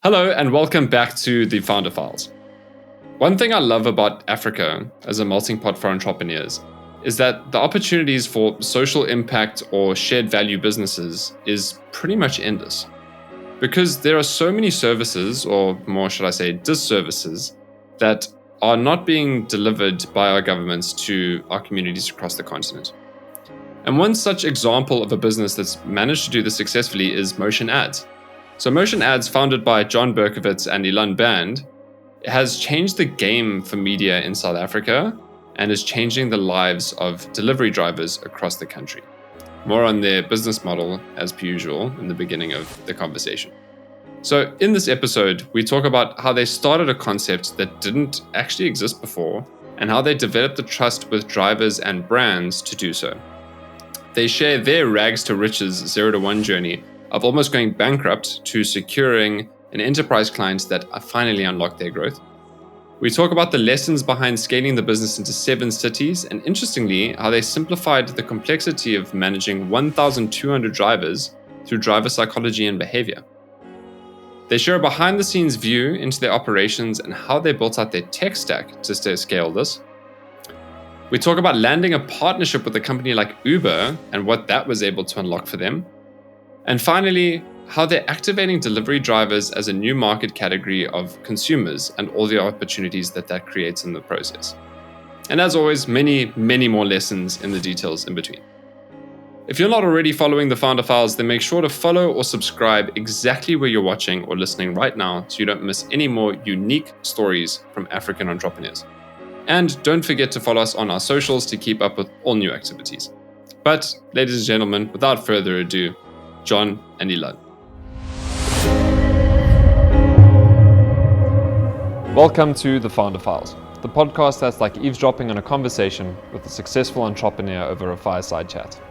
Hello and welcome back to the Founder Files. One thing I love about Africa as a melting pot for entrepreneurs is that the opportunities for social impact or shared value businesses is pretty much endless. Because there are so many services, or more should I say disservices, that are not being delivered by our governments to our communities across the continent. And one such example of a business that's managed to do this successfully is Motion Ads. So Motion Ads, founded by John Berkowitz and Elan Band, has changed the game for media in South Africa and is changing the lives of delivery drivers across the country. More on their business model, as per usual, in the beginning of the conversation. So in this episode, we talk about how they started a concept that didn't actually exist before and how they developed the trust with drivers and brands to do so. They share their rags to riches 0 to 1 journey of almost going bankrupt to securing an enterprise client that finally unlocked their growth. We talk about the lessons behind scaling the business into 7 cities, and interestingly, how they simplified the complexity of managing 1,200 drivers through driver psychology and behavior. They share a behind-the-scenes view into their operations and how they built out their tech stack to scale this. We talk about landing a partnership with a company like Uber and what that was able to unlock for them. And finally, how they're activating delivery drivers as a new market category of consumers and all the opportunities that creates in the process. And as always, many, many more lessons in the details in between. If you're not already following the Founder Files, then make sure to follow or subscribe exactly where you're watching or listening right now so you don't miss any more unique stories from African entrepreneurs. And don't forget to follow us on our socials to keep up with all new activities. But, ladies and gentlemen, without further ado, John and Elan. Welcome to the Founder Files, the podcast that's like eavesdropping on a conversation with a successful entrepreneur over a fireside chat.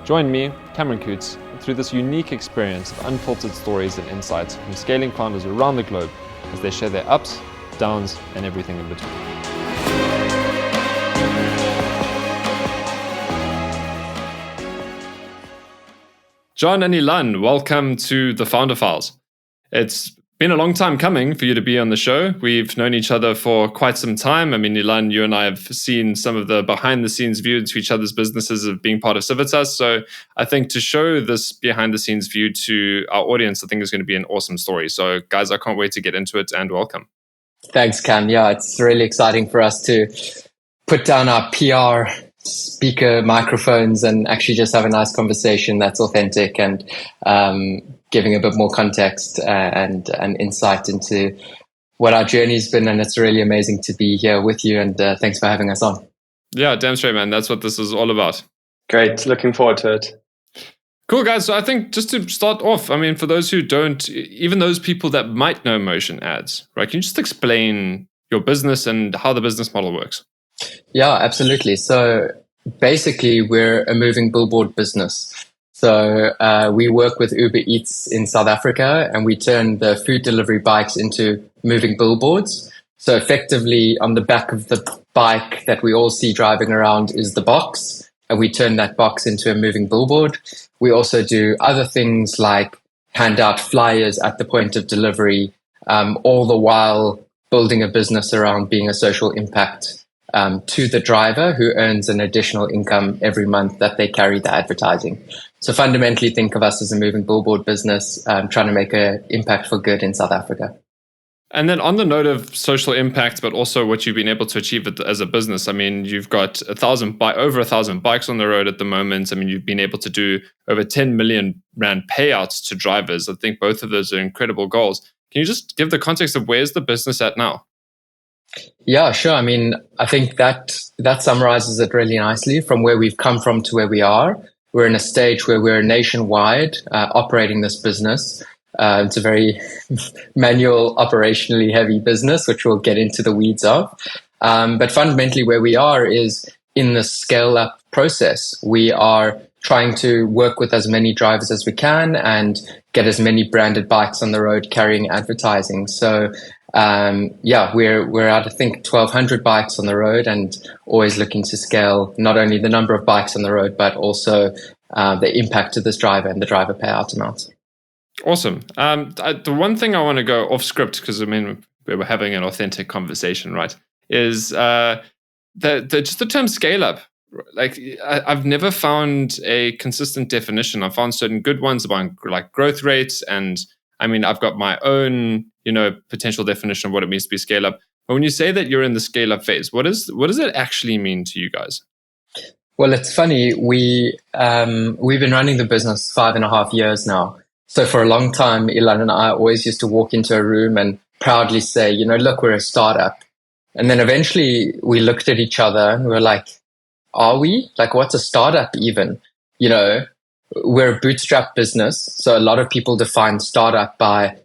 Join me, Cameron Coots, through this unique experience of unfiltered stories and insights from scaling founders around the globe as they share their ups, downs, and everything in between. John and Elan, welcome to the Founder Files. It's been a long time coming for you to be on the show. We've known each other for quite some time. I mean, Elan, you and I have seen some of the behind-the-scenes view to each other's businesses of being part of Civitas. So I think to show this behind-the-scenes view to our audience, I think is going to be an awesome story. So guys, I can't wait to get into it, and welcome. Thanks, Cam. Yeah, it's really exciting for us to put down our PR speaker microphones and actually just have a nice conversation that's authentic and giving a bit more context and insight into what our journey's been. And it's really amazing to be here with you, and thanks for having us on. Yeah, damn straight, man. That's what this is all about. Great. Looking forward to it. Cool, guys. So I think just to start off, I mean, for those who don't, even those people that might know Motion Ads, right? Can you just explain your business and how the business model works? Yeah, absolutely. So basically, we're a moving billboard business. So we work with Uber Eats in South Africa, and we turn the food delivery bikes into moving billboards. So effectively, on the back of the bike that we all see driving around is the box, and we turn that box into a moving billboard. We also do other things like hand out flyers at the point of delivery, all the while building a business around being a social impact to the driver, who earns an additional income every month that they carry the advertising. So fundamentally, think of us as a moving billboard business trying to make an impact for good in South Africa. And then on the note of social impact, but also what you've been able to achieve as a business, I mean, you've got over 1,000 bikes on the road at the moment. I mean, you've been able to do over 10 million Rand payouts to drivers. I think both of those are incredible goals. Can you just give the context of where's the business at now? Yeah, sure. I mean, I think that summarizes it really nicely from where we've come from to where we are. We're in a stage where we're nationwide operating this business. It's a very manual, operationally heavy business, which we'll get into the weeds of. But fundamentally, where we are is in the scale-up process. We are trying to work with as many drivers as we can and get as many branded bikes on the road carrying advertising. So we're at, I think, 1,200 bikes on the road, and always looking to scale not only the number of bikes on the road, but also the impact to this driver and the driver payout amounts. Awesome. The one thing I want to go off script, because I mean, we were having an authentic conversation, right? Is just the term scale up. Like I've never found a consistent definition. I found certain good ones about like growth rates, and I mean, I've got my own, potential definition of what it means to be scale up. But when you say that you're in the scale up phase, what does it actually mean to you guys? Well, it's funny. We've been running the business 5.5 years now. So for a long time, Elan and I always used to walk into a room and proudly say, look, we're a startup. And then eventually we looked at each other and we were like, are we? Like, what's a startup even? We're a bootstrap business. So a lot of people define startup by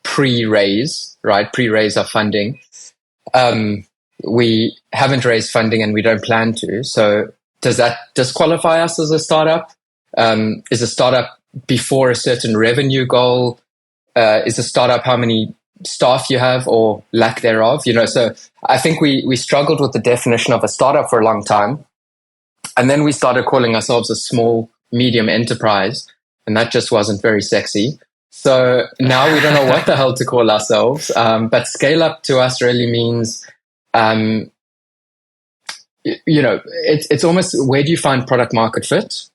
pre-raise, right? Pre-raise of funding. We haven't raised funding and we don't plan to. So does that disqualify us as a startup? Is a startup before a certain revenue goal? Is a startup how many staff you have or lack thereof? So I think we struggled with the definition of a startup for a long time. And then we started calling ourselves a small, medium enterprise. And that just wasn't very sexy. So now we don't know what the hell to call ourselves. But scale up to us really means, it's almost where do you find product market fit?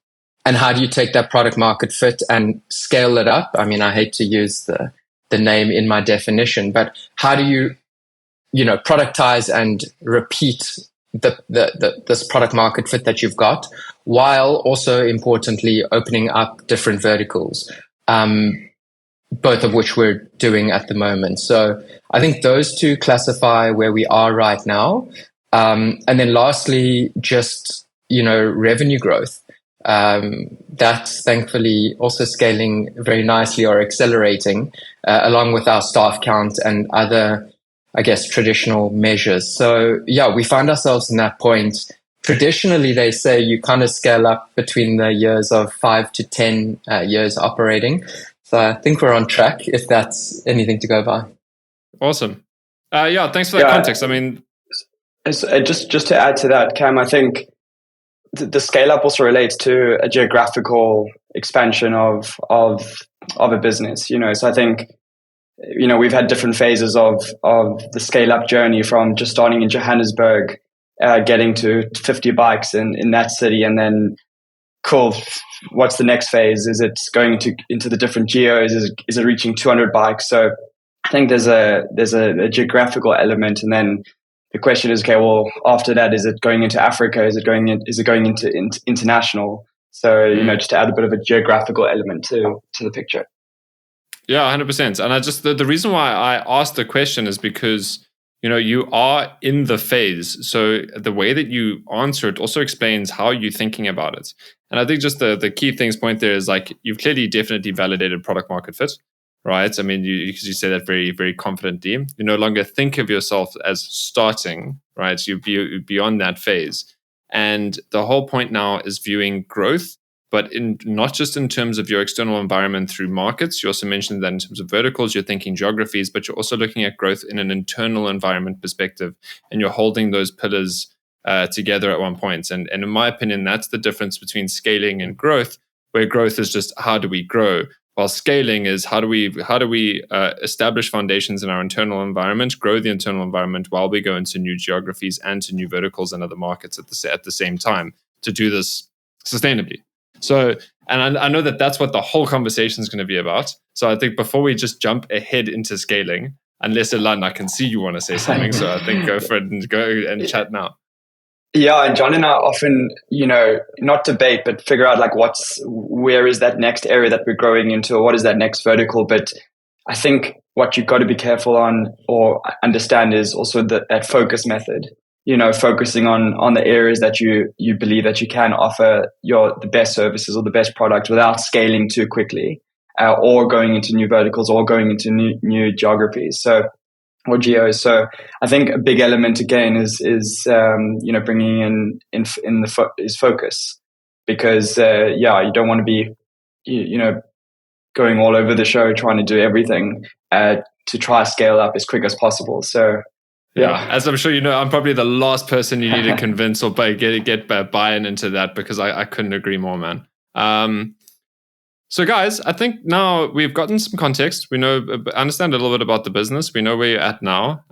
And how do you take that product market fit and scale it up? I mean, I hate to use the name in my definition, but how do you, productize and repeat this product market fit that you've got, while also importantly opening up different verticals, both of which we're doing at the moment. So I think those two classify where we are right now. And then lastly, just, revenue growth. That's thankfully also scaling very nicely or accelerating, along with our staff count and other, I guess, traditional measures. So yeah, we find ourselves in that point. Traditionally, they say you kind of scale up between the years of 5 to 10 years operating. So I think we're on track, if that's anything to go by. Awesome. Thanks for that context. I mean, just to add to that, Cam, I think the scale up also relates to a geographical expansion of a business. So I think, we've had different phases of the scale up journey, from just starting in Johannesburg, getting to 50 bikes in that city, and then cool. What's the next phase? Is it going into the different geos? Is it reaching 200 bikes? So I think there's a geographical element, and then the question is, okay, well, after that, is it going into Africa? Is it going into international? So, just to add a bit of a geographical element to the picture. Yeah, 100%. And I just, the reason why I asked the question is because, you are in the phase. So the way that you answer it also explains how you're thinking about it. And I think just the key things point there is like, you've clearly definitely validated product market fit. Right. I mean, you say that very, very confidently. You no longer think of yourself as starting, right? So you're beyond that phase. And the whole point now is viewing growth, but not just in terms of your external environment through markets. You also mentioned that in terms of verticals, you're thinking geographies, but you're also looking at growth in an internal environment perspective. And you're holding those pillars together at one point. And in my opinion, that's the difference between scaling and growth, where growth is just how do we grow? While scaling is how do we establish foundations in our internal environment, grow the internal environment while we go into new geographies and to new verticals and other markets at the same time to do this sustainably. So, and I know that that's what the whole conversation is going to be about. So I think before we just jump ahead into scaling, unless Elan, I can see you want to say something, so I think go for it and go and chat now. Yeah, and John and I often, not debate, but figure out like where is that next area that we're growing into, or what is that next vertical. But I think what you've got to be careful on or understand is also that focus method. Focusing on the areas that you believe that you can offer the best services or the best product without scaling too quickly, or going into new verticals or going into new geographies. Or geos. So I think a big element again is bringing in focus, because you don't want to be going all over the show trying to do everything to try scale up as quick as possible. So yeah, as I'm sure you know, I'm probably the last person you need to convince or get buy-in into that, because I couldn't agree more, man. So, guys, I think now we've gotten some context. We understand a little bit about the business. We know where you're at now.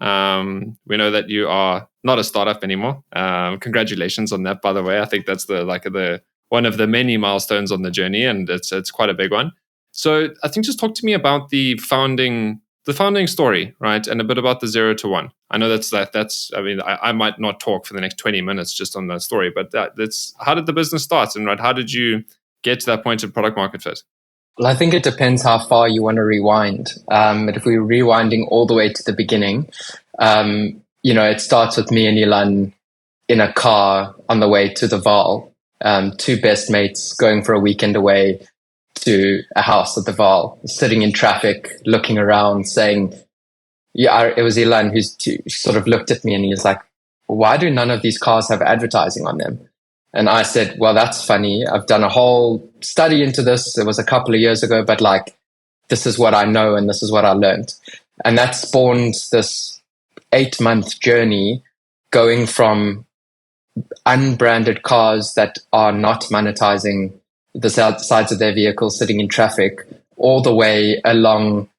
We know that you are not a startup anymore. Congratulations on that, by the way. I think that's the one of the many milestones on the journey, and it's quite a big one. So, I think just talk to me about the founding story, right, and a bit about the 0 to 1. I know that's. I mean, I might not talk for the next 20 minutes just on that story, but that's how did the business start, and right, how did you get to that point of product market fit? Well, I think it depends how far you want to rewind. But if we're rewinding all the way to the beginning, it starts with me and Elan in a car on the way to the Vaal, two best mates going for a weekend away to a house at the Vaal, sitting in traffic, looking around, saying, it was Elan who sort of looked at me and he was like, why do none of these cars have advertising on them? And I said, well, that's funny. I've done a whole study into this. It was a couple of years ago, but this is what I know and this is what I learned. And that spawned this 8-month journey going from unbranded cars that are not monetizing the sides of their vehicles sitting in traffic all the way along,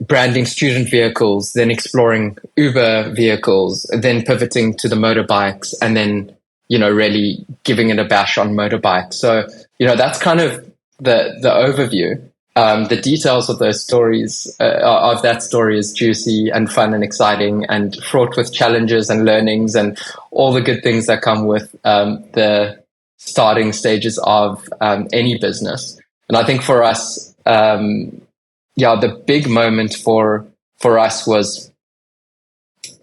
branding student vehicles, then exploring Uber vehicles, then pivoting to the motorbikes, and then, really giving it a bash on motorbikes. So, that's kind of the overview. The details of those stories, of that story is juicy and fun and exciting and fraught with challenges and learnings and all the good things that come with the starting stages of any business. And I think for us, the big moment for us was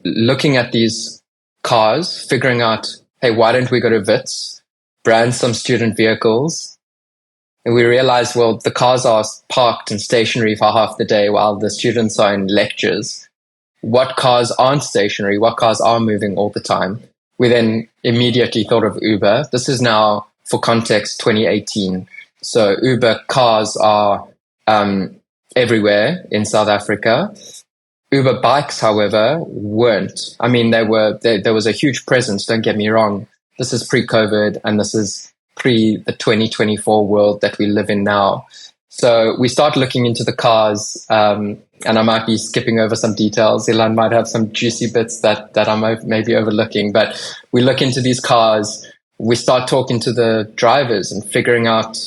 looking at these cars, figuring out, hey, why don't we go to Wits, brand some student vehicles? And we realized, well, the cars are parked and stationary for half the day while the students are in lectures. What cars aren't stationary? What cars are moving all the time? We then immediately thought of Uber. This is now, for context, 2018. So Uber cars are everywhere in South Africa. Uber bikes, however, weren't. I mean, there was a huge presence, don't get me wrong. This is pre-COVID and this is pre the 2024 world that we live in now. So we start looking into the cars, and I might be skipping over some details. Elan might have some juicy bits that I may be overlooking, but we look into these cars, we start talking to the drivers and figuring out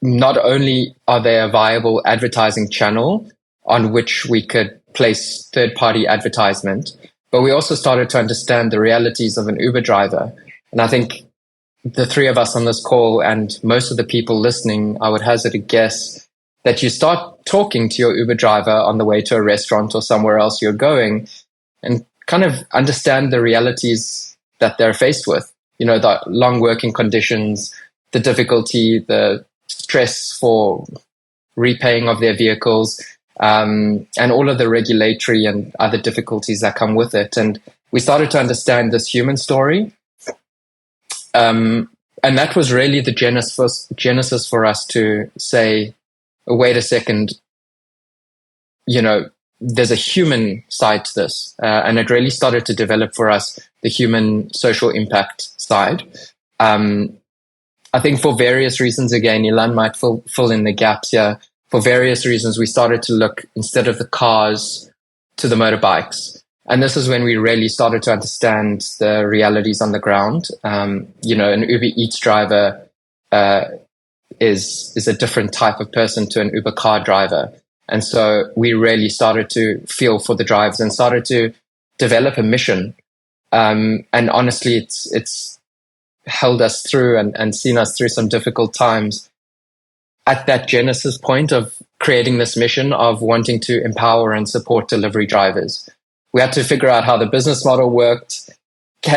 not only are they a viable advertising channel on which we could place third-party advertisement, but we also started to understand the realities of an Uber driver. And I think the three of us on this call and most of the people listening, I would hazard a guess that you start talking to your Uber driver on the way to a restaurant or somewhere else you're going and kind of understand the realities that they're faced with. The long working conditions, the difficulty, the stress for repaying of their vehicles, and all of the regulatory and other difficulties that come with it. And we started to understand this human story. And that was really the genesis for us to say, oh, wait a second, there's a human side to this. And it really started to develop for us the human social impact side. I think for various reasons, again, Elan might fill in the gaps here. For various reasons, we started to look, instead of the cars, to the motorbikes. And this is when we really started to understand the realities on the ground. An Uber Eats driver is a different type of person to an Uber car driver. And so we really started to feel for the drivers and started to develop a mission. And honestly, it's held us through and seen us through some difficult times. At that genesis point of creating this mission of wanting to empower and support delivery drivers, we had to figure out how the business model worked.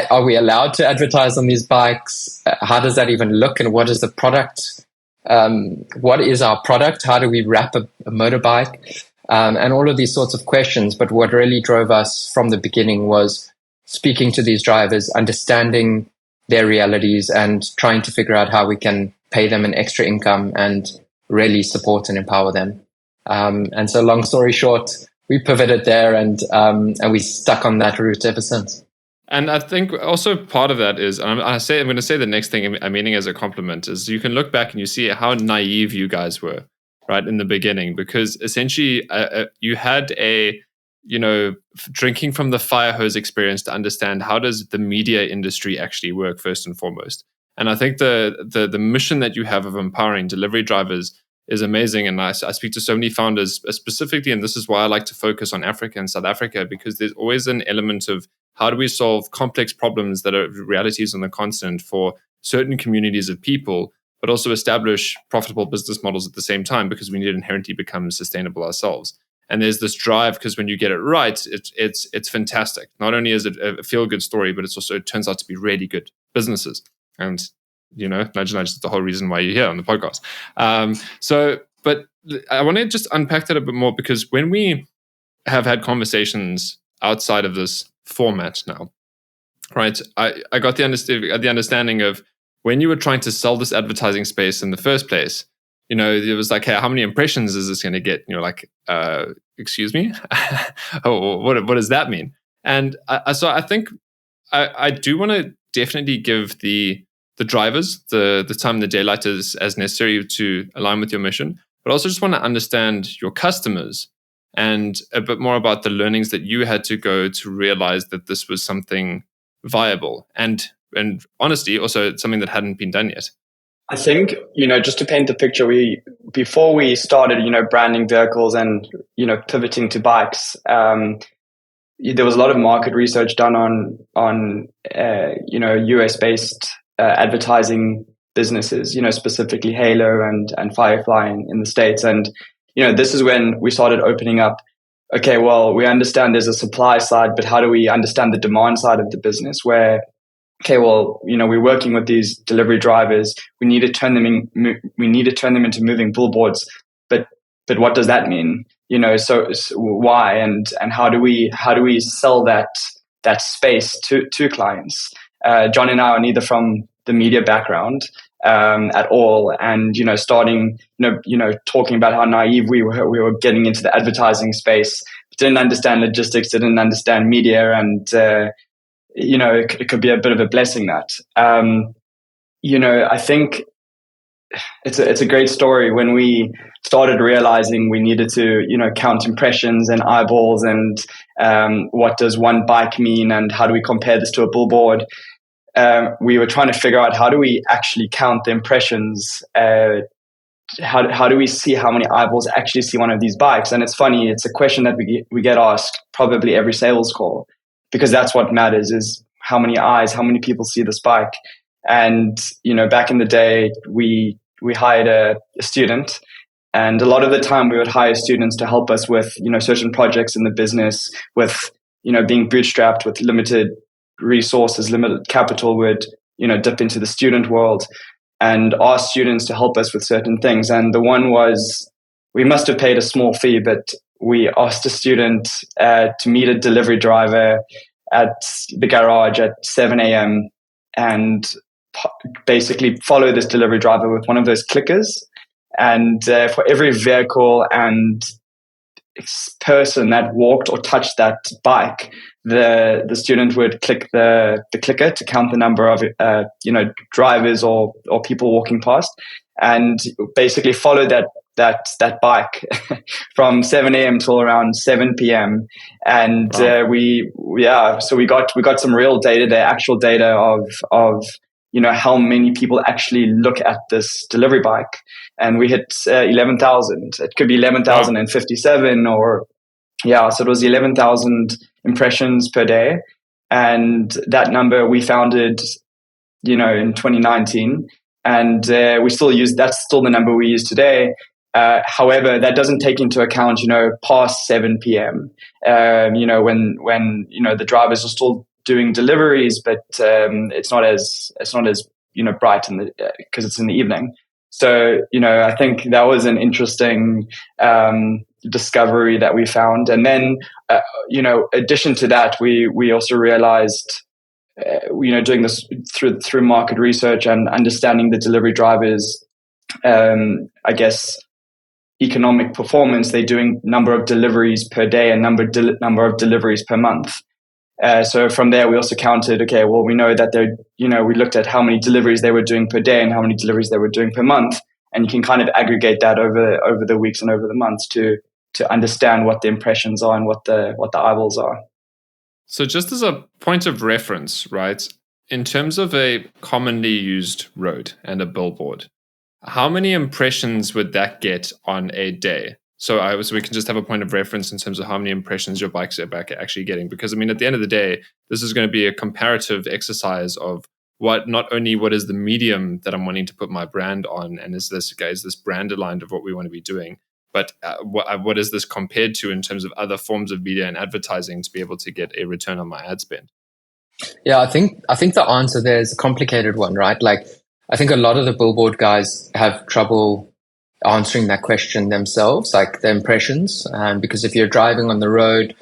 Are we allowed to advertise on these bikes? How does that even look? And what is the product? What is our product? How do we wrap a motorbike? And all of these sorts of questions. But what really drove us from the beginning was speaking to these drivers, understanding their realities, and trying to figure out how we can pay them an extra income and really support and empower them. And so, long story short, we pivoted there and we stuck on that route ever since. And I think also part of that is, and I'm going to say the next thing I'm meaning as a compliment, is you can look back and you see how naive you guys were, right, in the beginning, because essentially you had a, drinking from the fire hose experience to understand how does the media industry actually work first and foremost. And I think the mission that you have of empowering delivery drivers is amazing. And I speak to so many founders specifically, and this is why I like to focus on Africa and South Africa, because there's always an element of how do we solve complex problems that are realities on the continent for certain communities of people, but also establish profitable business models at the same time, because we need to inherently become sustainable ourselves. And there's this drive, because when you get it right, it's fantastic. Not only is it a feel-good story, but it turns out to be really good businesses. And, nudge, that's the whole reason why you're here on the podcast. But I want to just unpack that a bit more, because when we have had conversations outside of this format now, right, I got the understanding of when you were trying to sell this advertising space in the first place, it was like, hey, how many impressions is this going to get? And you're like, excuse me? Oh, what does that mean? And so I think I do want to definitely give the drivers the time and the daylight as necessary to align with your mission, but also just want to understand your customers and a bit more about the learnings that you had to go to realize that this was something viable and honestly also something that hadn't been done yet. I think, just to paint the picture, before we started, branding vehicles and, pivoting to bikes, there was a lot of market research done on US-based advertising businesses, specifically Halo and Firefly in the States. And, this is when we started opening up, okay, well, we understand there's a supply side, but how do we understand the demand side of the business where, okay, well, we're working with these delivery drivers. We need to turn them into moving billboards. But what does that mean? So why and how do we sell that space to clients? John and I are neither from the media background at all, and starting talking about how naive we were getting into the advertising space, didn't understand logistics, didn't understand media, and it could be a bit of a blessing that I think it's a great story when we started realizing we needed to count impressions and eyeballs and what does one bike mean and how do we compare this to a billboard. We were trying to figure out how do we actually count the impressions. How do we see how many eyeballs actually see one of these bikes? And it's funny, it's a question that we get asked probably every sales call, because that's what matters is how many eyes, how many people see this bike. And back in the day, we hired a student, and a lot of the time we would hire students to help us with certain projects in the business, with being bootstrapped with limited resources, limited capital, would dip into the student world and ask students to help us with certain things. And the one was, we must have paid a small fee, but we asked a student to meet a delivery driver at the garage at 7 a.m. and basically follow this delivery driver with one of those clickers. And for every vehicle and person that walked or touched that bike, the student would click the clicker to count the number of drivers or people walking past, and basically follow that bike from 7 a.m. till around 7 p.m. And wow. So we got some real data, actual data of how many people actually look at this delivery bike, and we hit 11,000. It could be 11,057 or so it was 11,000 impressions per day, and that number we founded in 2019, and we still use, that's still the number we use today. However, that doesn't take into account past 7 p.m. When the drivers are still doing deliveries, but it's not as bright because it's in the evening. So I think that was an interesting discovery that we found. And then addition to that, we also realized doing this through market research and understanding the delivery drivers, I guess, economic performance. They're doing number of deliveries per day and number of deliveries per month. So from there, we also counted, okay, well, we know that we looked at how many deliveries they were doing per day and how many deliveries they were doing per month. And you can kind of aggregate that over the weeks and over the months to understand what the impressions are and what the eyeballs are. So just as a point of reference, right, in terms of a commonly used road and a billboard, how many impressions would that get on a day? So we can just have a point of reference in terms of how many impressions your bikes are actually getting. Because, I mean, at the end of the day, this is going to be a comparative exercise of not only what is the medium that I'm wanting to put my brand on, and is this brand aligned of what we want to be doing, but what is this compared to in terms of other forms of media and advertising to be able to get a return on my ad spend? Yeah, I think the answer there is a complicated one, right? Like, I think a lot of the billboard guys have trouble answering that question themselves, like the impressions, because if you're driving on the road,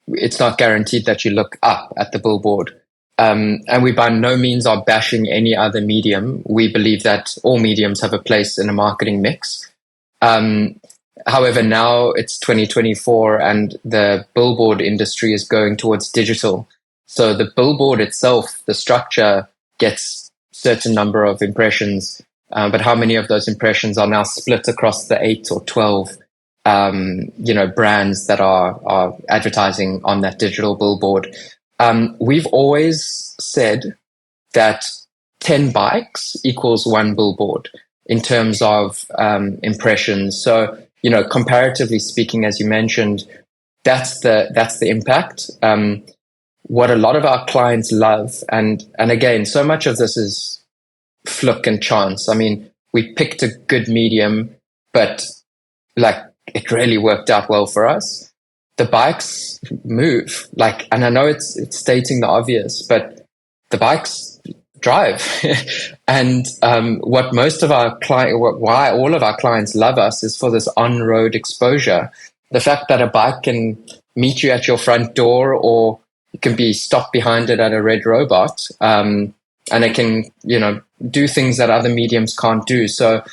it's not guaranteed that you look up at the billboard. And we by no means are bashing any other medium. We believe that all mediums have a place in a marketing mix. However, now it's 2024 and the billboard industry is going towards digital. So the billboard itself, the structure gets certain number of impressions, but how many of those impressions are now split across the 8 or 12 brands that are advertising on that digital billboard? We've always said that 10 bikes equals 1 billboard in terms of impressions. So, comparatively speaking, as you mentioned, that's the impact. What a lot of our clients love, and again, so much of this is fluke and chance. I mean, we picked a good medium, but like it really worked out well for us. The bikes move, and I know it's stating the obvious, but the bikes drive. And what most of our why all of our clients love us is for this on-road exposure. The fact that a bike can meet you at your front door, or you can be stopped behind it at a red robot, and it can, do things that other mediums can't do. So,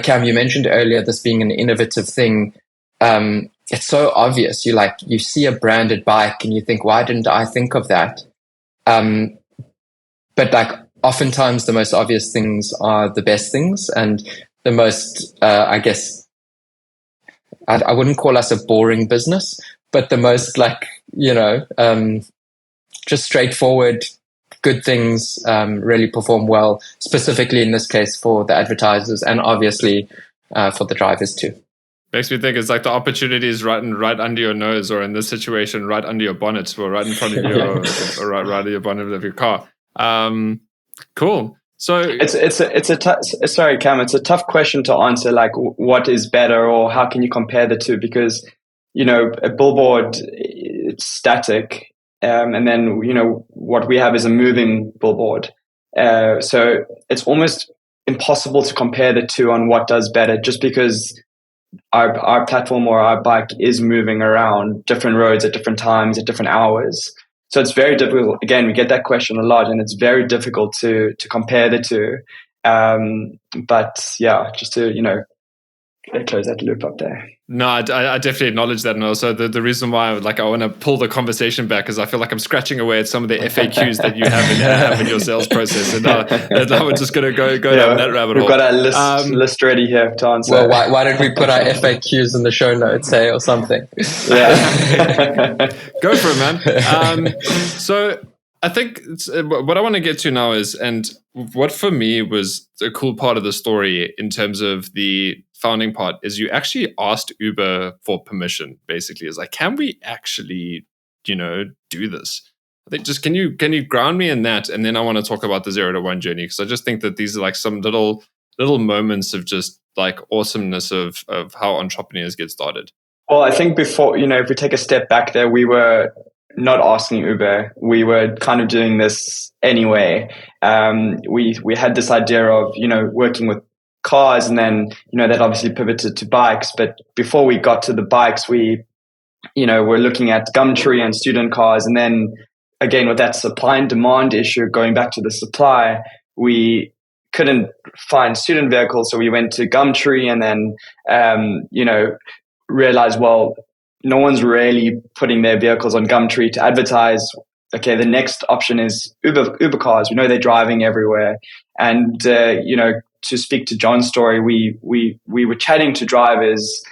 Cam, you mentioned earlier this being an innovative thing. It's so obvious. You see a branded bike and you think, why didn't I think of that? But oftentimes the most obvious things are the best things, and the most, I guess, I wouldn't call us a boring business, but the most just straightforward, good things really perform well, specifically in this case for the advertisers and obviously for the drivers too. Makes me think it's like the opportunity is right under your nose, or in this situation, right under your bonnet, or right in front of you, or right under your bonnet of your car. Cool. So sorry, Cam, it's a tough question to answer. Like, what is better, or how can you compare the two? Because a billboard, it's static, and then what we have is a moving billboard. So it's almost impossible to compare the two on what does better, just because our platform or our bike is moving around different roads at different times, at different hours. So it's very difficult. Again, we get that question a lot, and it's very difficult to compare the two. But yeah, just to, close that loop up there. No, I definitely acknowledge that. And also the reason why I want to pull the conversation back is I feel like I'm scratching away at some of the FAQs that you have in your sales process. And now we're just going to go down that rabbit hole. We've got our list ready here to answer. Well, why don't we put our FAQs in the show notes, or something? Yeah. Go for it, man. So I think what I want to get to now is, and what for me was a cool part of the story in terms of the founding part, is you actually asked Uber for permission. Basically, is like, can we actually, do this? I think just can you ground me in that, and then I want to talk about the 0 to 1 journey, because I just think that these are like some little moments of just like awesomeness of how entrepreneurs get started. Well, I think before, if we take a step back there, we were not asking Uber. We were kind of doing this anyway. We had this idea of, working with cars, and then, that obviously pivoted to bikes. But before we got to the bikes, we, were looking at Gumtree and student cars. And then again, with that supply and demand issue, going back to the supply, we couldn't find student vehicles. So we went to Gumtree, and then, realized, well, no one's really putting their vehicles on Gumtree to advertise. Okay, the next option is Uber cars. We know they're driving everywhere. And, to speak to John's story, we were chatting to drivers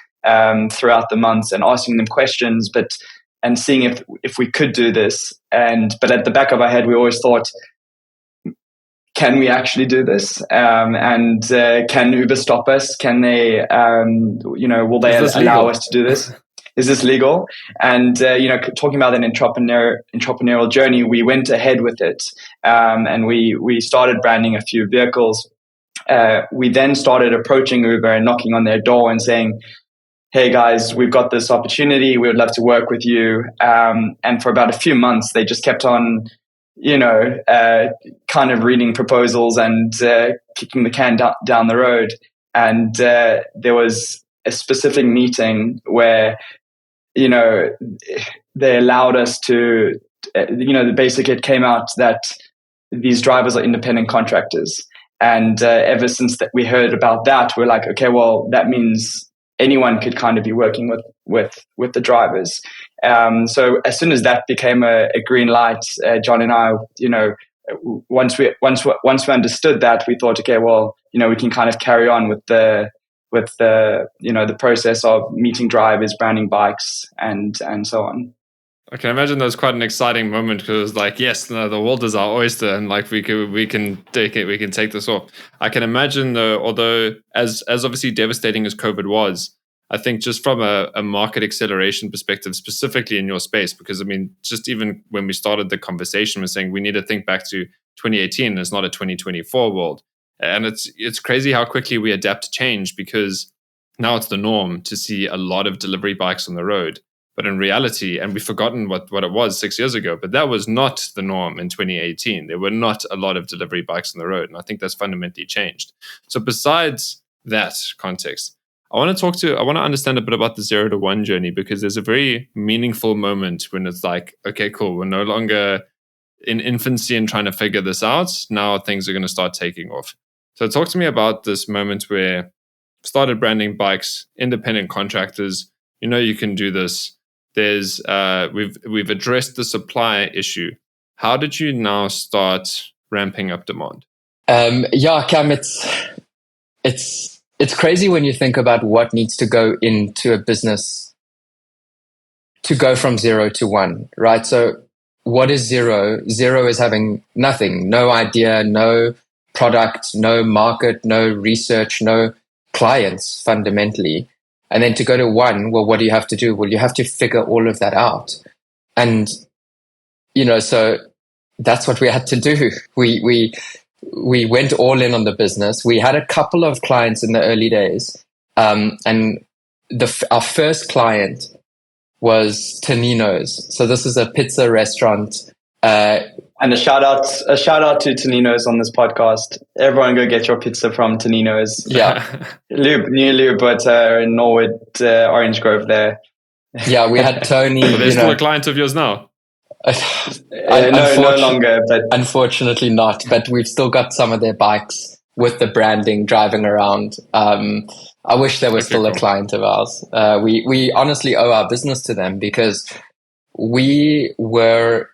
throughout the months and asking them questions, and seeing if we could do this. But at the back of our head, we always thought, can we actually do this? Can Uber stop us? Can they, will they allow us to do this? Is this legal? And, talking about an entrepreneurial journey, we went ahead with it. And we started branding a few vehicles. We then started approaching Uber and knocking on their door and saying, hey guys, we've got this opportunity. We would love to work with you. And for about a few months, they just kept on, kind of reading proposals and kicking the can down the road. And there was a specific meeting where, they allowed us to, basically it came out that these drivers are independent contractors. And ever since that we heard about that, we're like, okay, well, that means anyone could kind of be working with the drivers. So as soon as that became a green light, John and I, once we understood that, we thought, okay, well, we can kind of carry on with the process of meeting drivers, branding bikes, and so on. I can imagine that was quite an exciting moment because it was like, yes, no, the world is our oyster, and like we can take it, we can take this off. I can imagine though, although as obviously devastating as COVID was, I think just from a market acceleration perspective, specifically in your space, because I mean, just even when we started the conversation, we're saying we need to think back to 2018. It's not a 2024 world, and it's crazy how quickly we adapt to change, because now it's the norm to see a lot of delivery bikes on the road. But in reality, and we've forgotten what it was 6 years ago, but that was not the norm in 2018. There were not a lot of delivery bikes on the road. And I think that's fundamentally changed. So besides that context, I want to understand a bit about the 0 to 1 journey, because there's a very meaningful moment when it's like, okay, cool, we're no longer in infancy and trying to figure this out. Now things are going to start taking off. So talk to me about this moment where started branding bikes, independent contractors, you can do this. There's we've addressed the supply issue. How did you now start ramping up demand? Cam, it's crazy when you think about what needs to go into a business to go from 0 to 1, right? So what is 0? 0 is having nothing, no idea, no product, no market, no research, no clients fundamentally. And then to go to 1, well, what do you have to do? Well, you have to figure all of that out. And, so that's what we had to do. We went all in on the business. We had a couple of clients in the early days. And our first client was Tonino's. So this is a pizza restaurant. And a shout out to Tonino's on this podcast. Everyone go get your pizza from Tonino's. Yeah. Near Lube, but in Norwood, Orange Grove there. Yeah, we had Tony. So they're still a client of yours now? No longer. But unfortunately not. But we've still got some of their bikes with the branding driving around. I wish they were still a client of ours. We honestly owe our business to them, because we were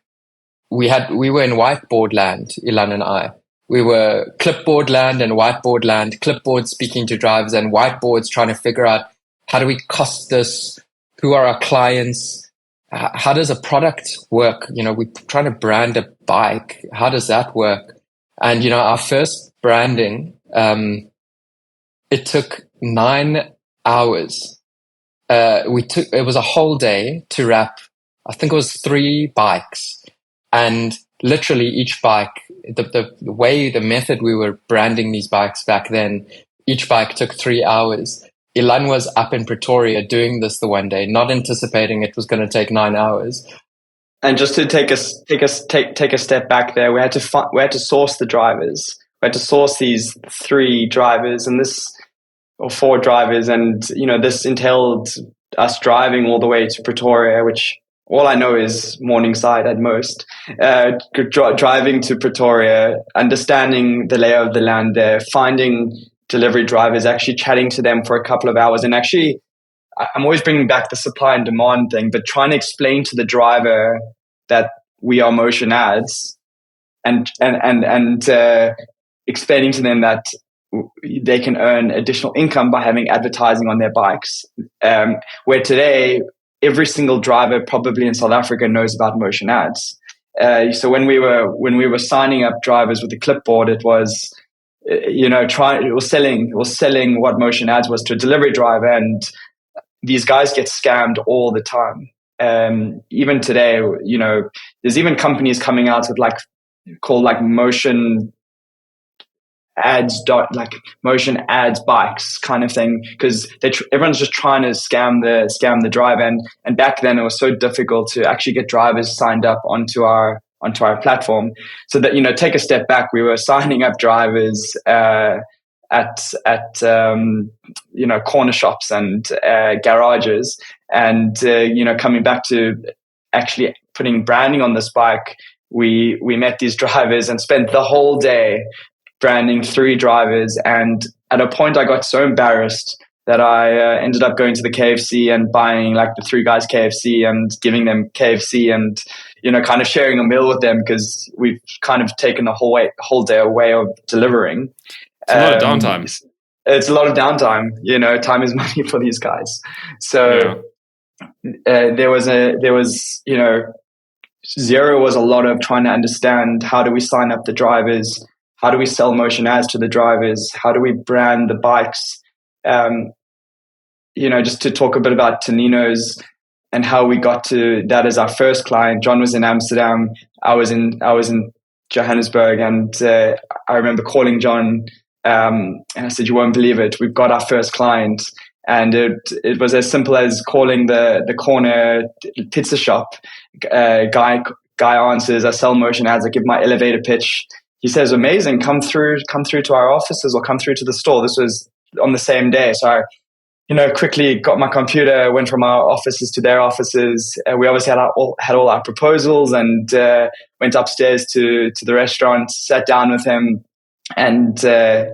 in whiteboard land, Elan and I. We were clipboard land and whiteboard land, clipboard speaking to drivers and whiteboards trying to figure out, how do we cost this? Who are our clients? How does a product work? We're trying to brand a bike. How does that work? And, our first branding, it took 9 hours. It was a whole day to wrap, I think it was 3 bikes. And literally each bike, the method we were branding these bikes back then, each bike took 3 hours. Elan was up in Pretoria doing this the one day, not anticipating it was going to take 9 hours. And just to take a step back there, we had to source the drivers. We had to source these 3 drivers or 4 drivers, and this entailed us driving all the way to Pretoria, which all I know is Morningside at most. Driving to Pretoria, understanding the layout of the land there, finding delivery drivers, actually chatting to them for a couple of hours, and actually I'm always bringing back the supply and demand thing, but trying to explain to the driver that we are motion ads, and explaining to them that they can earn additional income by having advertising on their bikes. Where today, every single driver probably in South Africa knows about motion ads. So when we were signing up drivers with the clipboard, it was, it was selling what motion ads was to a delivery driver, and these guys get scammed all the time. Even today, there's even companies coming out with called motion ads motion ads bikes kind of thing, because everyone's just trying to scam the driver, and back then it was so difficult to actually get drivers signed up onto our platform. So that, take a step back, we were signing up drivers at corner shops and garages, and coming back to actually putting branding on this bike, we met these drivers and spent the whole day branding 3 drivers. And at a point I got so embarrassed that I ended up going to the KFC and buying the 3 guys KFC and giving them KFC, and kind of sharing a meal with them, because we've kind of taken a whole day away of delivering. It's a lot of downtime. It's a lot of downtime. Time is money for these guys. So there was Zero was a lot of trying to understand, how do we sign up the drivers? How do we sell motion ads to the drivers? How do we brand the bikes? Just to talk a bit about Tonino's and how we got to that as our first client. John was in Amsterdam. I was in Johannesburg, and I remember calling John, and I said, "You won't believe it. We've got our first client." And it was as simple as calling the corner pizza shop. Guy answers, "I sell motion ads. I give my elevator pitch." He says, "Amazing, come through to our offices, or come through to the store." This was on the same day. So I, quickly got my computer, went from our offices to their offices. We obviously had all our proposals, and went upstairs to the restaurant, sat down with him, and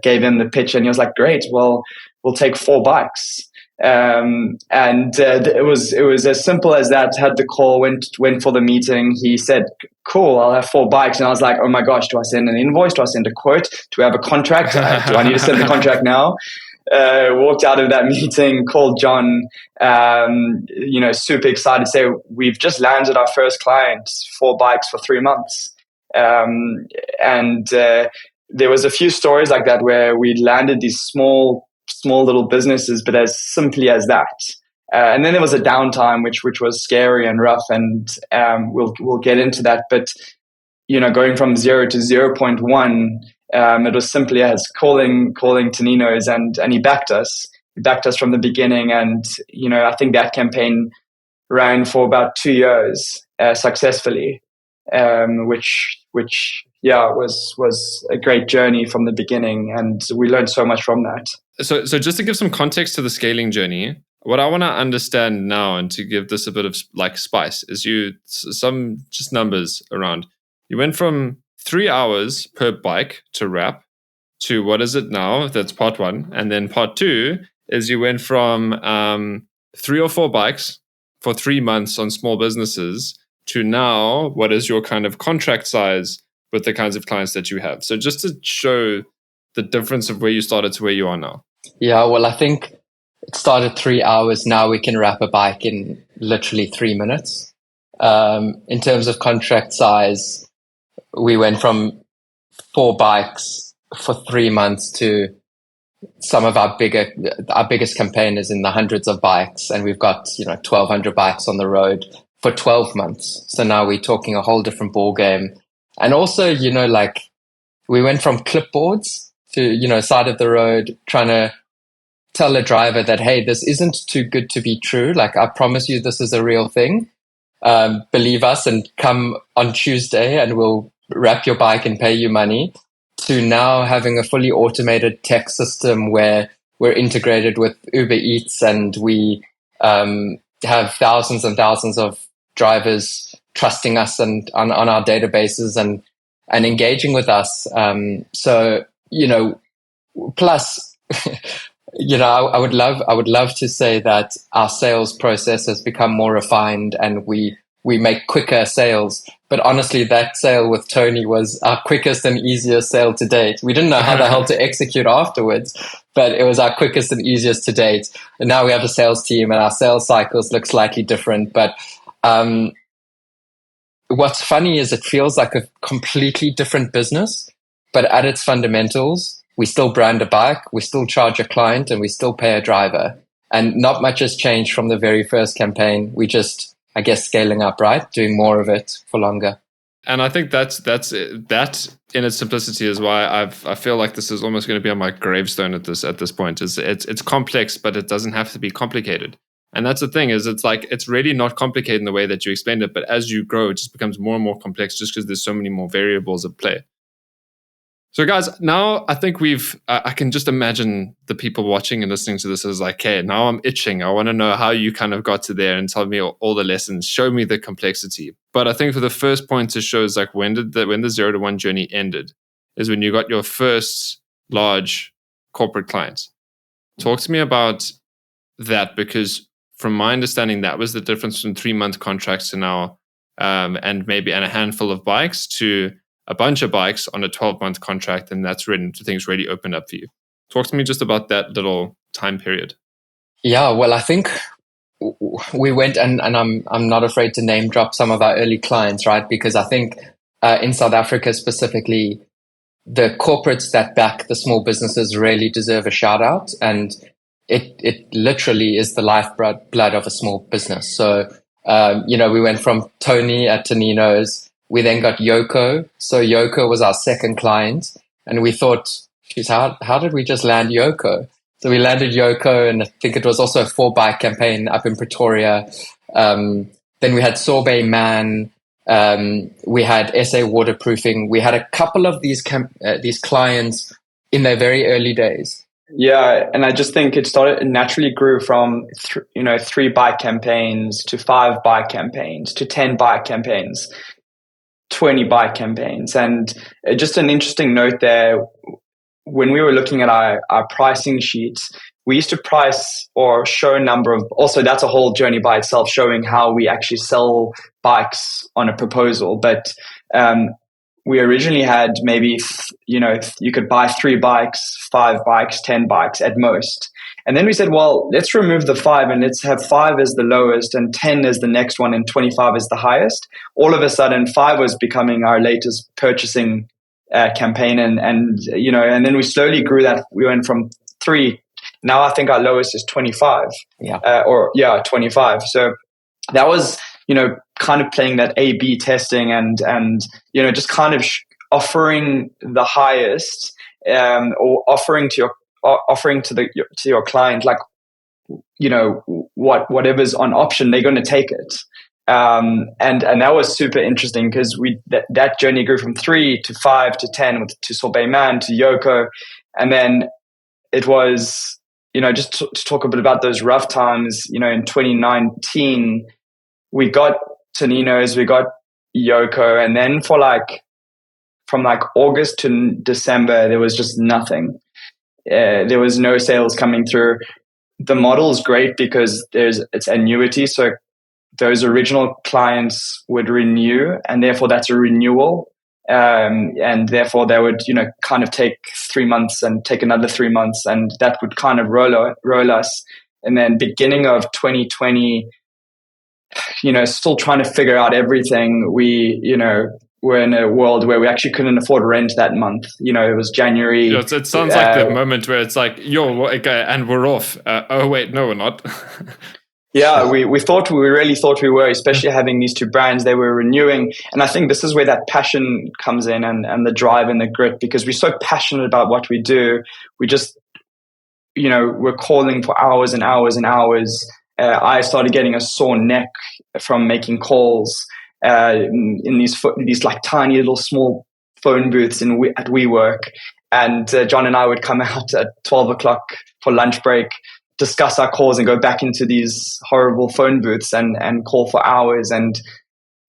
gave him the pitch. And he was like, "Great, well, we'll take 4 bikes." It was as simple as that. Had the call, went for the meeting. He said, "Cool, I'll have 4 bikes." And I was like, "Oh my gosh, do I send an invoice? Do I send a quote? Do we have a contract? Do I need to send the contract now?" Walked out of that meeting, called John, super excited to say, "We've just landed our first client, 4 bikes for 3 months." There was a few stories like that where we landed these small little businesses, but as simply as that. And then there was a downtime, which was scary and rough, and we'll get into that. But going from 0 to 0.1, it was simply as calling Tonino's, and he backed us. He backed us from the beginning, and I think that campaign ran for about 2 years successfully, which was a great journey from the beginning, and we learned so much from that. So just to give some context to the scaling journey, what I want to understand now, and to give this a bit of spice, is some just numbers around. You went from 3 hours per bike to wrap to what is it now? That's part 1. And then part 2 is you went from 3 or 4 bikes for 3 months on small businesses to now what is your kind of contract size with the kinds of clients that you have. So just to show the difference of where you started to where you are now. Yeah, well, I think it started 3 hours. Now we can wrap a bike in literally 3 minutes. In terms of contract size, we went from 4 bikes for 3 months to some of our biggest campaign is in the hundreds of bikes, and we've got 1,200 bikes on the road for 12 months. So now we're talking a whole different ball game. And also, we went from clipboards to side of the road, trying to tell a driver that, hey, this isn't too good to be true. I promise you, this is a real thing. Believe us and come on Tuesday, and we'll wrap your bike and pay you money. To now having a fully automated tech system where we're integrated with Uber Eats, and we have thousands and thousands of drivers trusting us and on our databases and engaging with us. Plus, I would love to say that our sales process has become more refined and we make quicker sales. But honestly, that sale with Tony was our quickest and easiest sale to date. We didn't know how the hell to execute afterwards, but it was our quickest and easiest to date. And now we have a sales team and our sales cycles look slightly different. But what's funny is it feels like a completely different business, but at its fundamentals, we still brand a bike, we still charge a client, and we still pay a driver. And not much has changed from the very first campaign. We just, I guess, scaling up, right? Doing more of it for longer. And I think that in its simplicity is why I feel like this is almost going to be on my gravestone at this point. It's complex, but it doesn't have to be complicated. And that's the thing, is it's really not complicated in the way that you explained it, but as you grow, it just becomes more and more complex just because there's so many more variables at play. So guys, now I think I can just imagine the people watching and listening to this as like, hey, now I'm itching. I want to know how you kind of got to there and tell me all the lessons, show me the complexity. But I think for the first point to show is like when the 0 to 1 journey ended is when you got your first large corporate client. Talk to me about that, because from my understanding, that was the difference from 3-month contracts to now, and a handful of bikes to a bunch of bikes on a 12-month contract, and that's when things really opened up for you. Talk to me just about that little time period. Yeah, well, I think we went, and I'm not afraid to name drop some of our early clients, right? Because I think in South Africa specifically, the corporates that back the small businesses really deserve a shout out, and it literally is the lifeblood of a small business. So, we went from Tony at Tonino's. We then got Yoko. So Yoko was our second client. And we thought, geez, how did we just land Yoko? So we landed Yoko, and I think it was also a 4-bike campaign up in Pretoria. Then we had Sorbet Man. We had SA Waterproofing. We had a couple of these clients in their very early days. Yeah, and I just think it naturally grew from 3 bike campaigns to 5 bike campaigns to 10 bike campaigns, 20 bike campaigns. And just an interesting note there, when we were looking at our pricing sheets, we used to price or show a number of, also that's a whole journey by itself, showing how we actually sell bikes on a proposal. But we originally had maybe, you could buy 3 bikes, 5 bikes, 10 bikes at most. And then we said, well, let's remove the 5 and let's have 5 as the lowest and 10 as the next one and 25 as the highest. All of a sudden, 5 was becoming our latest purchasing campaign. And then we slowly grew that. We went from 3. Now I think our lowest is 25. Yeah. 25. So that was, kind of playing that A/B testing and just kind of offering the highest, or offering to your client, like, whatever's on option, they're going to take it. And that was super interesting because that journey grew from 3 to 5 to 10 to Sorbet Man to Yoko. And then it was, just to talk a bit about those rough times, in 2019, we got Tonino's, we got Yoko, and then from August to December, there was just nothing. There was no sales coming through. The model is great because it's annuity. So those original clients would renew, and therefore that's a renewal. And therefore they would, kind of take 3 months and take another 3 months, and that would kind of roll us. And then beginning of 2020, still trying to figure out everything. We're in a world where we actually couldn't afford rent that month. It was January. Yeah, it sounds like the moment where it's like, okay, and we're off. Oh wait, no, we're not. Yeah, we really thought we were, especially having these 2 brands they were renewing. And I think this is where that passion comes in and the drive and the grit, because we're so passionate about what we do. We just, we're calling for hours and hours and hours. I started getting a sore neck from making calls in these like tiny little small phone booths at WeWork. And John and I would come out at 12 o'clock for lunch break, discuss our calls, and go back into these horrible phone booths and call for hours. And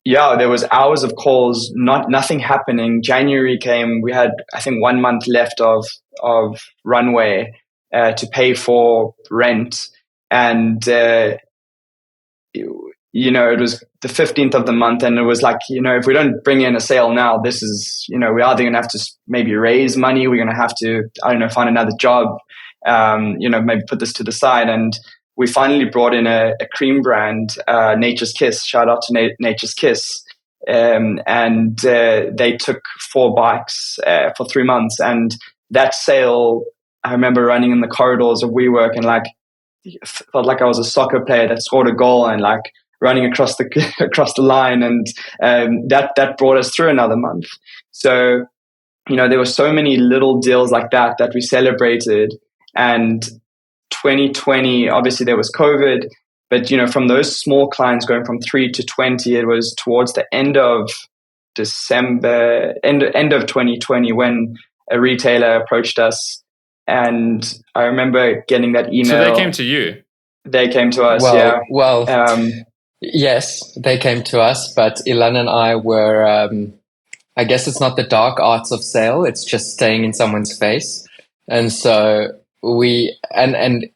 yeah, there was hours of calls, nothing happening. January came, we had, I think, 1 month left of runway. to pay for rent. And, it was the 15th of the month, and it was like, if we don't bring in a sale now, this is, we're either going to have to maybe raise money, we're going to have to, I don't know, find another job, maybe put this to the side. And we finally brought in a cream brand, Nature's Kiss. Shout out to Nature's Kiss. And they took 4 bikes for 3 months. And that sale, I remember running in the corridors of WeWork and felt like I was a soccer player that scored a goal and running across the line. And that brought us through another month. So, there were so many little deals like that we celebrated. And 2020, obviously there was COVID, but from those small clients going from 3 to 20, it was towards the end of December, end of 2020, when a retailer approached us. And I remember getting that email. So they came to you? They came to us, yeah. Well, yes, they came to us, but Elan and I were, I guess it's not the dark arts of sale, it's just staying in someone's face. And so Elan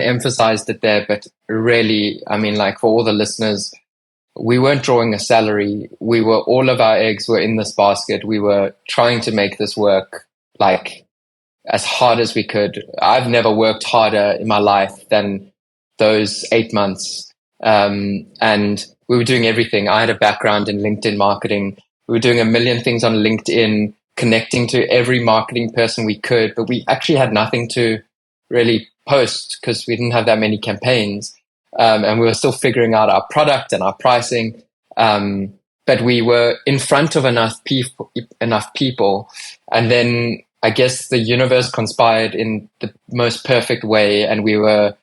emphasized it there, but really, for all the listeners, we weren't drawing a salary. All of our eggs were in this basket. We were trying to make this work as hard as we could. I've never worked harder in my life than those 8 months. And we were doing everything. I had a background in LinkedIn marketing. We were doing a million things on LinkedIn, connecting to every marketing person we could, but we actually had nothing to really post because we didn't have that many campaigns. And we were still figuring out our product and our pricing. But we were in front of enough people. And then I guess the universe conspired in the most perfect way. And we were,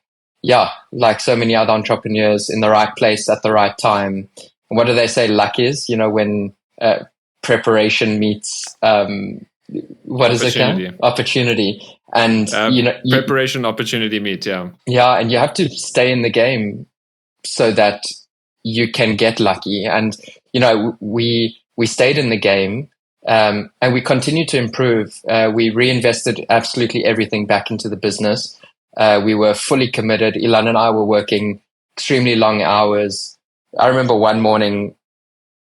like so many other entrepreneurs, in the right place at the right time. And what do they say luck is? When preparation meets opportunity. And preparation, opportunity meet, yeah. Yeah, and you have to stay in the game so that you can get lucky. And we stayed in the game, and we continued to improve. We reinvested absolutely everything back into the business. We were fully committed. Elan and I were working extremely long hours. I remember one morning,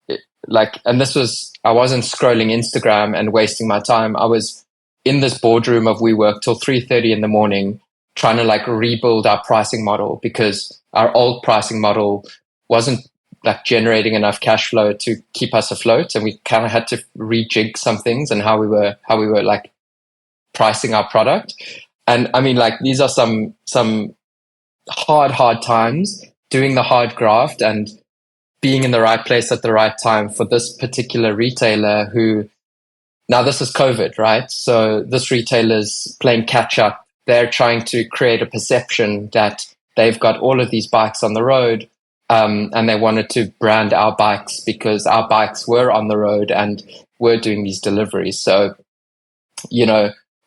and this was, I wasn't scrolling Instagram and wasting my time. I was in this boardroom of WeWork till 3:30 in the morning, trying to rebuild our pricing model, because our old pricing model wasn't generating enough cash flow to keep us afloat. And we kind of had to rejig some things and how we were pricing our product. And these are some hard times, doing the hard graft and being in the right place at the right time for this particular retailer who, now this is COVID, right? So this retailer's playing catch up. They're trying to create a perception that they've got all of these bikes on the road, and they wanted to brand our bikes because our bikes were on the road and were doing these deliveries. So,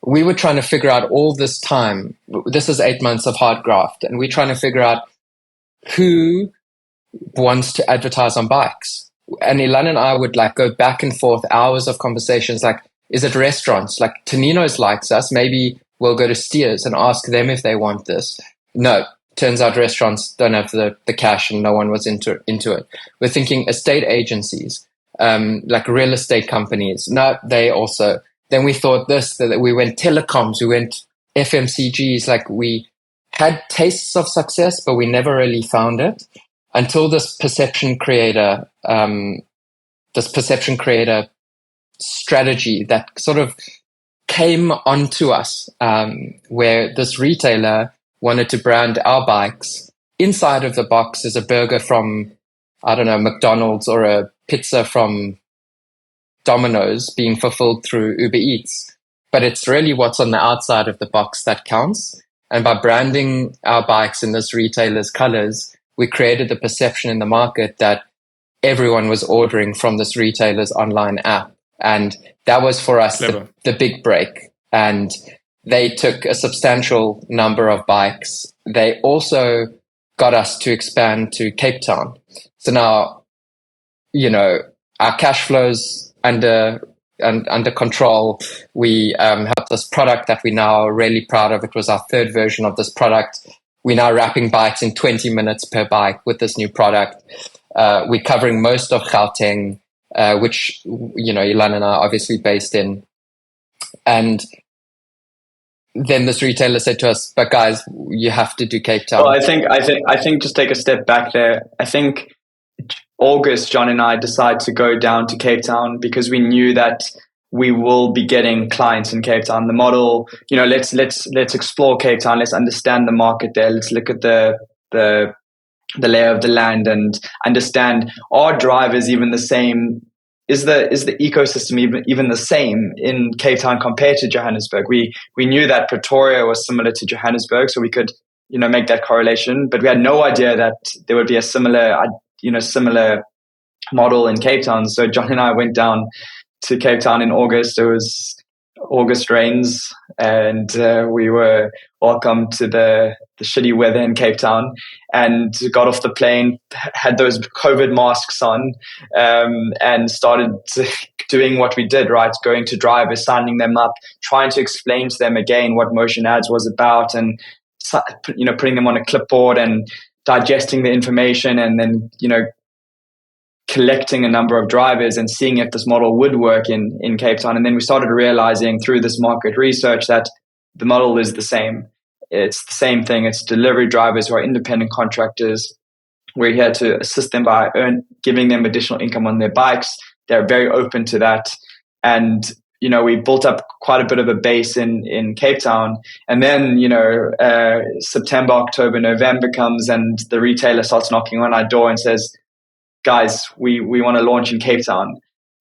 we were trying to figure out all this time. This is 8 months of hard graft, and we're trying to figure out who wants to advertise on bikes. And Elan and I would go back and forth, hours of conversations. Is it restaurants? Tonino's likes us. Maybe we'll go to Steers and ask them if they want this. No, turns out restaurants don't have the cash, and no one was into it. We're thinking estate agencies, real estate companies. No, they also. Then we thought that we went telecoms, we went FMCGs. We had tastes of success, but we never really found it until this perception creator strategy that sort of came onto us, where this retailer wanted to brand our bikes. Inside of the box is a burger from, I don't know, McDonald's, or a pizza from Domino's being fulfilled through Uber Eats. But it's really what's on the outside of the box that counts. And by branding our bikes in this retailer's colors, we created the perception in the market that everyone was ordering from this retailer's online app. And that was for us the big break. And they took a substantial number of bikes. They also got us to expand to Cape Town. So now, our cash flows under under control. We have this product that we're now really proud of. It was our third version of this product. We're now wrapping bikes in 20 minutes per bike with this new product. We're covering most of Gauteng, which, Elan and I are obviously based in. And then this retailer said to us, "But guys, you have to do Cape Town." Well, I think just take a step back there. I think August, John and I decided to go down to Cape Town because we knew that we will be getting clients in Cape Town. The model, let's explore Cape Town. Let's understand the market there. Let's look at the lay of the land and understand, are drivers even the same? Is the ecosystem even the same in Cape Town compared to Johannesburg? We knew that Pretoria was similar to Johannesburg, so we could make that correlation, but we had no idea that there would be a similar model in Cape Town. So John and I went down to Cape Town in August. It was August rains, and we were welcome to the shitty weather in Cape Town, and got off the plane, had those COVID masks on, and started doing what we did, right? Going to drivers, signing them up, trying to explain to them again what Motion Ads was about, and putting them on a clipboard and digesting the information, and then collecting a number of drivers and seeing if this model would work in Cape Town. And then we started realizing through this market research that the model is the same. It's the same thing. It's delivery drivers who are independent contractors. We're here to assist them by giving them additional income on their bikes. They're very open to that. And, we built up quite a bit of a base in Cape Town. And then, September, October, November comes, and the retailer starts knocking on our door and says, "Guys, we want to launch in Cape Town."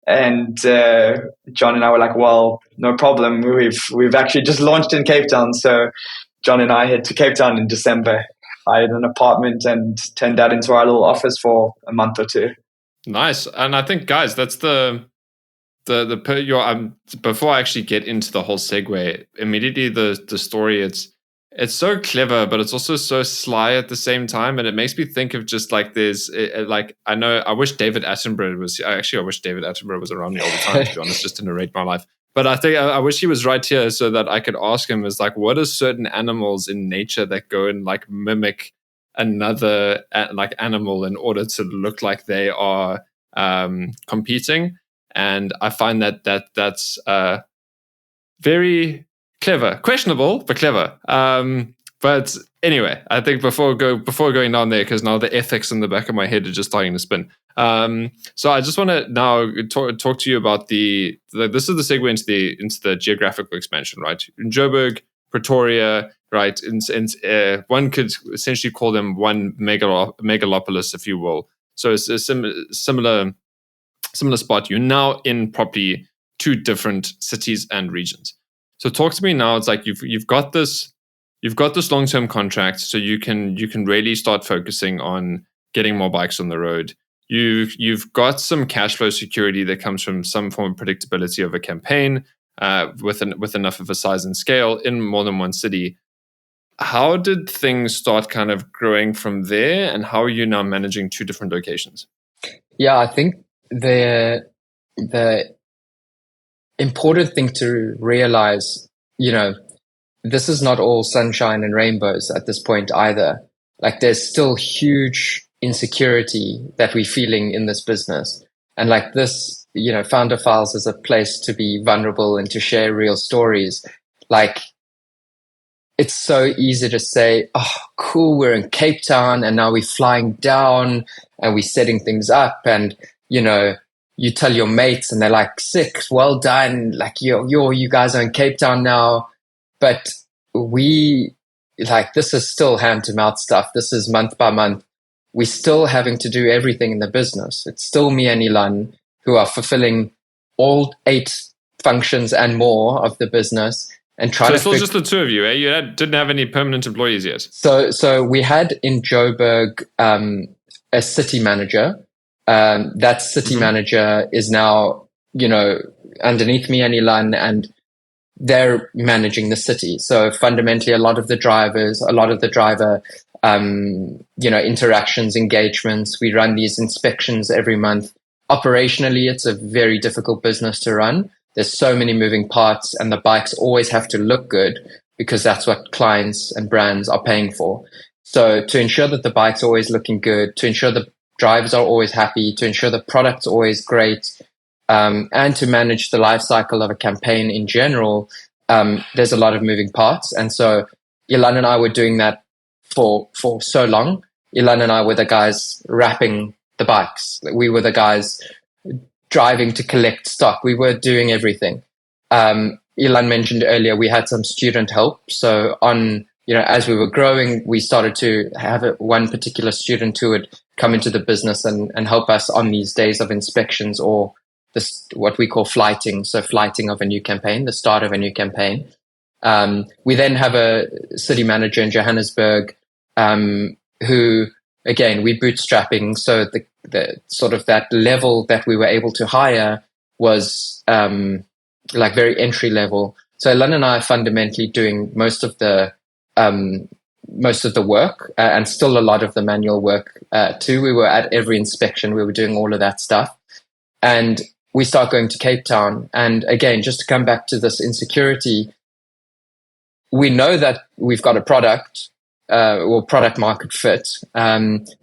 And John and I were like, "Well, no problem. We've actually just launched in Cape Town." So John and I head to Cape Town in December. I had an apartment and turned that into our little office for a month or two. Nice. And I think, guys, that's before I actually get into the whole segue, immediately the story, it's so clever, but it's also so sly at the same time. And it makes me think of just like I wish David Attenborough was around me all the time, to be honest, just to narrate my life. But I think I wish he was right here so that I could ask him, is like, what are certain animals in nature that go and like mimic another like animal in order to look like they are competing? And I find that's very clever, questionable, but clever. But anyway, I think before going down there, because now the ethics in the back of my head are just starting to spin. So I just want to now talk to you about this is the segue into the geographical expansion, right? In Joburg, Pretoria, right? One could essentially call them one megalopolis, if you will. So it's a similar spot. You're now in probably two different cities and regions. So talk to me now. It's like you've got this long-term contract, so you can really start focusing on getting more bikes on the road. You've got some cash flow security that comes from some form of predictability of a campaign with enough of a size and scale in more than one city. How did things start kind of growing from there, and how are you now managing two different locations? Yeah, I think the important thing to realize, this is not all sunshine and rainbows at this point either. Like, there's still huge insecurity that we're feeling in this business. And like this, Founder Files is a place to be vulnerable and to share real stories. Like, it's so easy to say, "Oh, cool, we're in Cape Town and now we're flying down and we're setting things up." And, you tell your mates and they're like, "Sick, well done. Like, you guys are in Cape Town now." But this is still hand to mouth stuff. This is month by month. We're still having to do everything in the business. It's still me and Elan who are fulfilling all 8 functions and more of the business and trying to. So it's still just the two of you, eh? You didn't have any permanent employees yet. So we had in Joburg a city manager. That city manager is now, underneath me and Elan, and they're managing the city. So fundamentally, a lot of the driver, interactions, engagements. We run these inspections every month. Operationally, it's a very difficult business to run, There's so many moving parts, and the bikes always have to look good because that's what clients and brands are paying for. So to ensure that the bike's always looking good, to ensure the drivers are always happy, to ensure the product's always great, and to manage the life cycle of a campaign in general, there's a lot of moving parts. And so Elan and I were doing that for so long. Elan and I were the guys wrapping the bikes. We were the guys driving to collect stock. We were doing everything. Elan mentioned earlier we had some student help. So as we were growing, we started to have one particular student who would come into the business and help us on these days of inspections, or what we call flighting. So flighting of a new campaign, the start of a new campaign. We then have a city manager in Johannesburg, who, again, we bootstrapping. So the sort of that level that we were able to hire was like very entry level. So Elan and I are fundamentally doing most of the work, and still a lot of the manual work too. We were at every inspection. We were doing all of that stuff. And we start going to Cape Town. And again, just to come back to this insecurity, we know that we've got a product, or product market fit.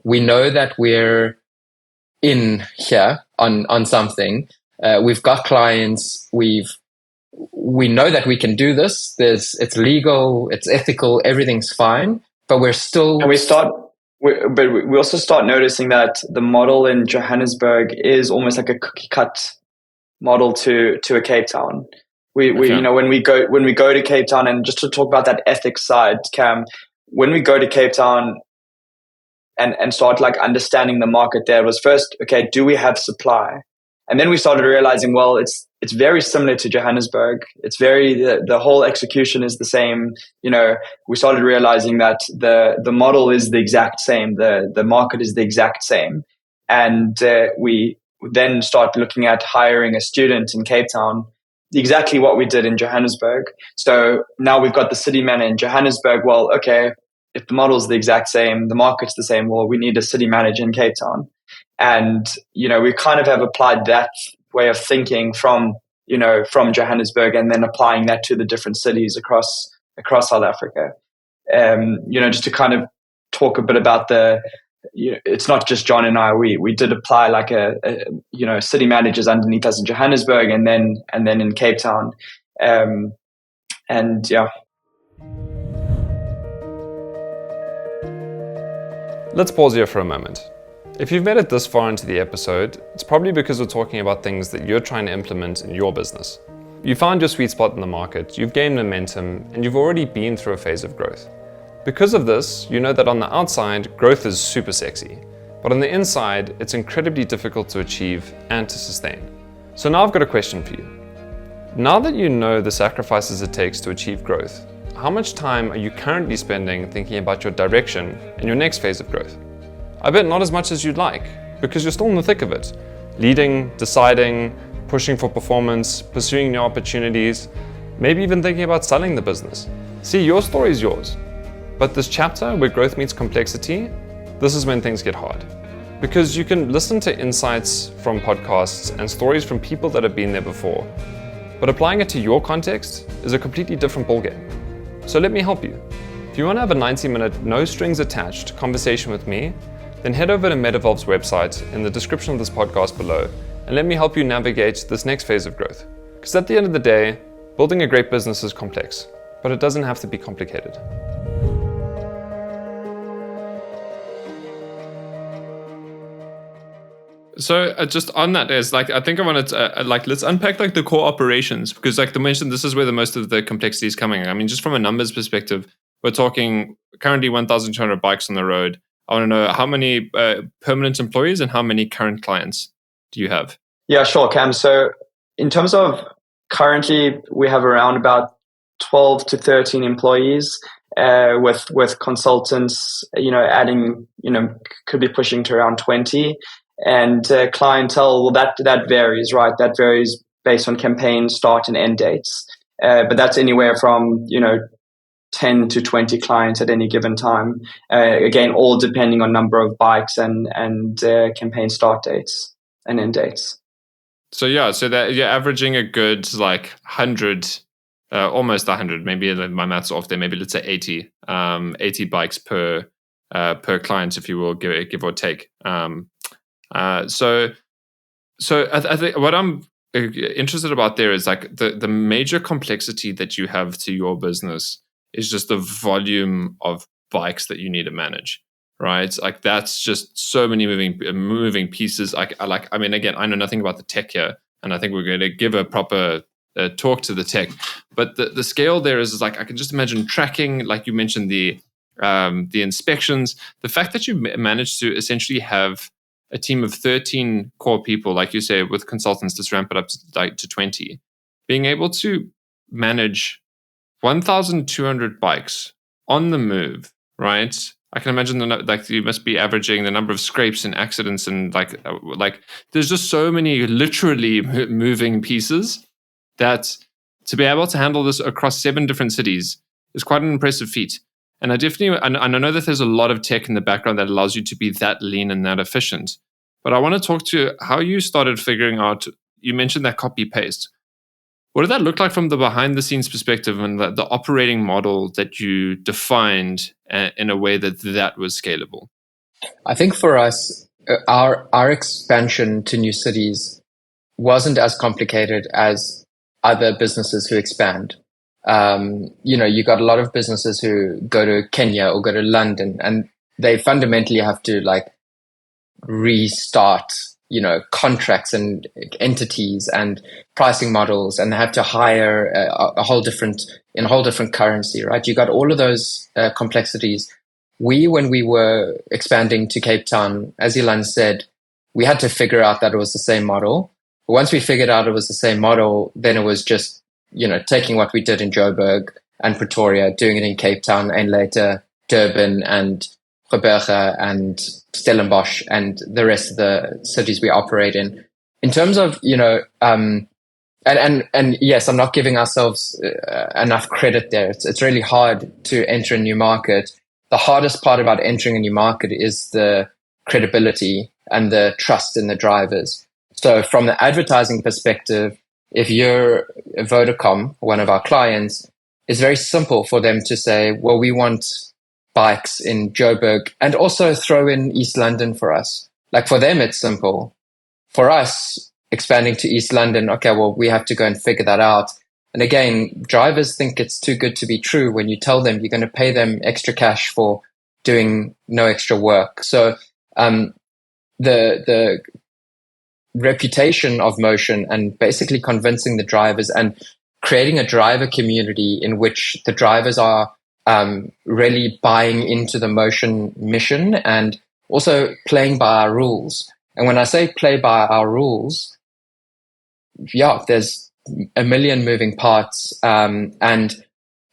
We know that we're in here on something. We've got clients. We know that we can do this. It's legal, it's ethical, everything's fine. But we're still. And we also start noticing that the model in Johannesburg is almost like a cookie cut model to a Cape Town. We when we go to Cape Town, and just to talk about that ethics side, Cam, when we go to Cape Town and start like understanding the market there, was first, okay, do we have supply? And then we started realizing, well, it's very similar to Johannesburg. It's the whole execution is the same. We started realizing that the model is the exact same. The market is the exact same. And we then start looking at hiring a student in Cape Town, exactly what we did in Johannesburg. So now we've got the city manager in Johannesburg. Well, okay, if the model is the exact same, the market's the same, well, we need a city manager in Cape Town. And, we kind of have applied that way of thinking from Johannesburg, and then applying that to the different cities across South Africa. Just to kind of talk a bit about it's not just John and I. We did apply like city managers underneath us in Johannesburg, and then in Cape Town, and yeah. Let's pause here for a moment. If you've made it this far into the episode, it's probably because we're talking about things that you're trying to implement in your business. You found your sweet spot in the market, you've gained momentum, and you've already been through a phase of growth. Because of this, you know that on the outside, growth is super sexy, but on the inside, it's incredibly difficult to achieve and to sustain. So now I've got a question for you. Now that you know the sacrifices it takes to achieve growth, how much time are you currently spending thinking about your direction and your next phase of growth? I bet not as much as you'd like, because you're still in the thick of it. Leading, deciding, pushing for performance, pursuing new opportunities, maybe even thinking about selling the business. See, your story is yours. But this chapter where growth meets complexity, this is when things get hard. Because you can listen to insights from podcasts and stories from people that have been there before, but applying it to your context is a completely different ballgame. So let me help you. If you want to have a 90-minute, no strings attached conversation with me, then head over to Metavolve's website in the description of this podcast below, and let me help you navigate this next phase of growth. Because at the end of the day, building a great business is complex, but it doesn't have to be complicated. So just on that is I think I wanted to let's unpack the core operations, because they mentioned this is where the most of the complexity is coming. I mean, just from a numbers perspective, we're talking currently 1,200 bikes on the road. I want to know how many permanent employees and how many current clients do you have? Yeah, sure, Cam. So in terms of currently, we have around about 12 to 13 employees, with consultants, adding, could be pushing to around 20. And clientele, well, that varies, right? That varies based on campaign start and end dates. But that's anywhere from, 10 to 20 clients at any given time. Again, all depending on number of bikes and campaign start dates and end dates. So that you're averaging a good like 100, almost 100. Maybe my math's off there. Maybe let's say 80 bikes per client, if you will, give or take. So I think what I'm interested about there is like the major complexity that you have to your business is just the volume of bikes that you need to manage, right? Like that's just so many moving pieces. I mean, again, I know nothing about the tech here, and I think we're going to give a proper talk to the tech, but the scale there is like I can just imagine tracking, like you mentioned, the inspections, the fact that you managed to essentially have a team of 13 core people, like you say, with consultants to ramp it up to 20, being able to manage 1,200 bikes on the move, right? I can imagine like you must be averaging the number of scrapes and accidents, and like there's just so many literally moving pieces that to be able to handle this across 7 different cities is quite an impressive feat. And I know that there's a lot of tech in the background that allows you to be that lean and that efficient. But I want to talk to how you started figuring out, you mentioned that copy paste. What did that look like from the behind the scenes perspective, and the operating model that you defined in a way that was scalable? I think for us, our expansion to new cities wasn't as complicated as other businesses who expand. You got a lot of businesses who go to Kenya or go to London, and they fundamentally have to like restart, contracts and entities and pricing models, and they have to hire a whole different currency, right? You got all of those complexities. When we were expanding to Cape Town, as Elan said, we had to figure out that it was the same model. But once we figured out it was the same model, then it was just taking what we did in Joburg and Pretoria, doing it in Cape Town, and later Durban and Gqeberha and Stellenbosch and the rest of the cities we operate in. In terms of, and yes, I'm not giving ourselves enough credit there. It's really hard to enter a new market. The hardest part about entering a new market is the credibility and the trust in the drivers. So from the advertising perspective, if you're Vodacom, one of our clients, it's very simple for them to say, well, we want bikes in Joburg and also throw in East London for us. Like for them, it's simple. For us, expanding to East London, okay, well, we have to go and figure that out. And again, drivers think it's too good to be true when you tell them you're going to pay them extra cash for doing no extra work. So the reputation of Motion and basically convincing the drivers and creating a driver community in which the drivers are really buying into the Motion mission and also playing by our rules. And when I say play by our rules, there's a million moving parts. And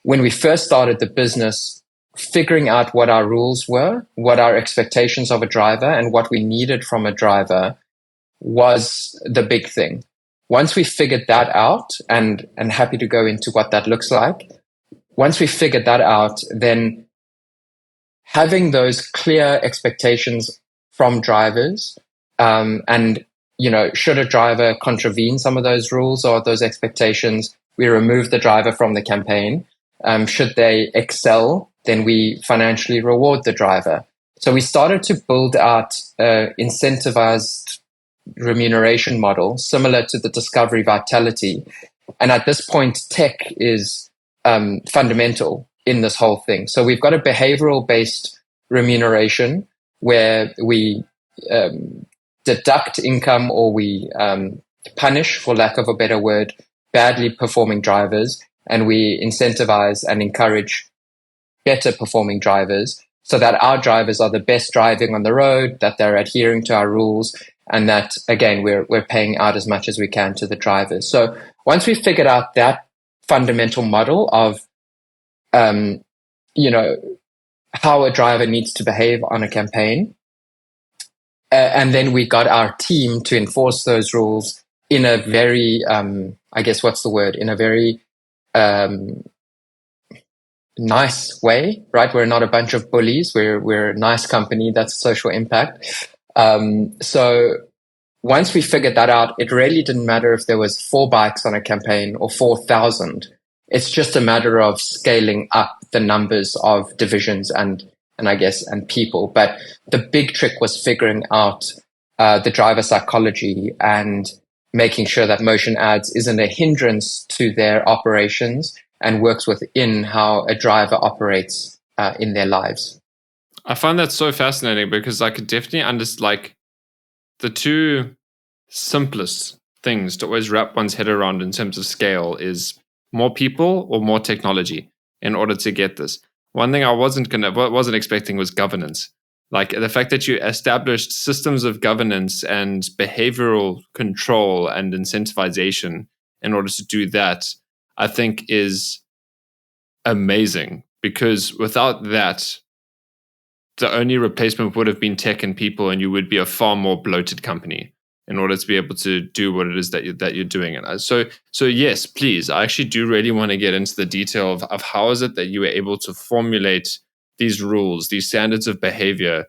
when we first started the business, figuring out what our rules were, what our expectations of a driver and what we needed from a driver was the big thing. Once we figured that out, and happy to go into what that looks like, once we figured that out, then having those clear expectations from drivers, and should a driver contravene some of those rules or those expectations, we remove the driver from the campaign. Should they excel, then we financially reward the driver. So we started to build out incentivized remuneration model similar to the Discovery Vitality. And at this point, tech is fundamental in this whole thing. So we've got a behavioral based remuneration where we deduct income, or we punish, for lack of a better word, badly performing drivers, and we incentivize and encourage better performing drivers so that our drivers are the best driving on the road, that they're adhering to our rules, and that, again, we're paying out as much as we can to the drivers. So once we figured out that fundamental model of, how a driver needs to behave on a campaign, and then we got our team to enforce those rules in a very, in a very nice way, right? We're not a bunch of bullies. We're a nice company. That's social impact. So once we figured that out, it really didn't matter if there was 4 bikes on a campaign or 4,000. It's just a matter of scaling up the numbers of divisions and people. But the big trick was figuring out the driver psychology and making sure that motion ads isn't a hindrance to their operations and works within how a driver operates in their lives. I find that so fascinating because I could definitely understand, like, the two simplest things to always wrap one's head around in terms of scale is more people or more technology in order to get this. One thing I wasn't expecting was governance. Like the fact that you established systems of governance and behavioral control and incentivization in order to do that, I think is amazing, because without that, the only replacement would have been tech and people, and you would be a far more bloated company in order to be able to do what it is that you're doing. And so yes, please, I actually do really want to get into the detail of how is it that you were able to formulate these rules, these standards of behavior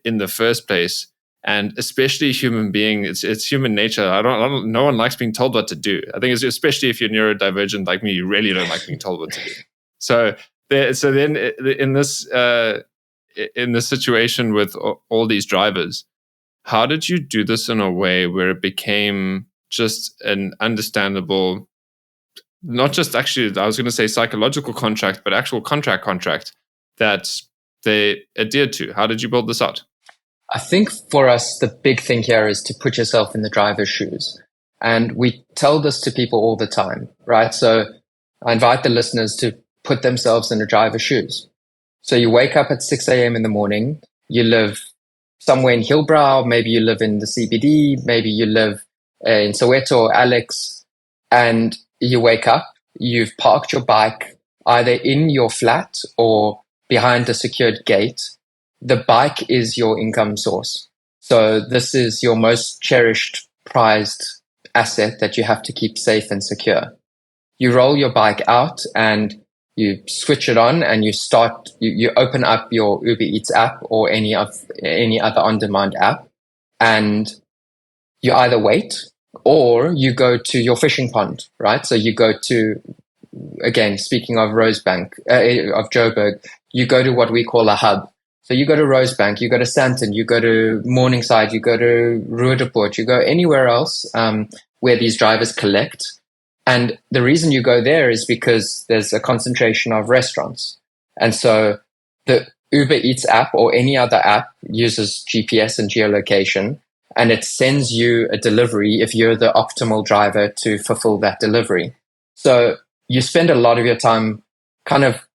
in the first place. And especially human being, it's human nature. No one likes being told what to do. I think it's especially if you're neurodivergent like me, you really don't like being told what to do. So then in this situation with all these drivers, how did you do this in a way where it became just an understandable, not just actually, I was going to say psychological contract, but actual contract that they adhered to? How did you build this out? I think for us, the big thing here is to put yourself in the driver's shoes. And we tell this to people all the time, right? So I invite the listeners to put themselves in the driver's shoes. So you wake up at 6 a.m. in the morning, you live somewhere in Hillbrow, maybe you live in the CBD, maybe you live in Soweto or Alex, and you wake up, you've parked your bike either in your flat or behind a secured gate. The bike is your income source. So this is your most cherished, prized asset that you have to keep safe and secure. You roll your bike out and you switch it on and you open up your Uber Eats app or any other on-demand app, and you either wait or you go to your fishing pond, right? So you go to, again, speaking of Rosebank, of Joburg, you go to what we call a hub. So you go to Rosebank, you go to Sandton, you go to Morningside, you go to Ruedeport, you go anywhere else where these drivers collect. And the reason you go there is because there's a concentration of restaurants. And so the Uber Eats app or any other app uses GPS and geolocation, and it sends you a delivery if you're the optimal driver to fulfill that delivery. So you spend a lot of your time kind of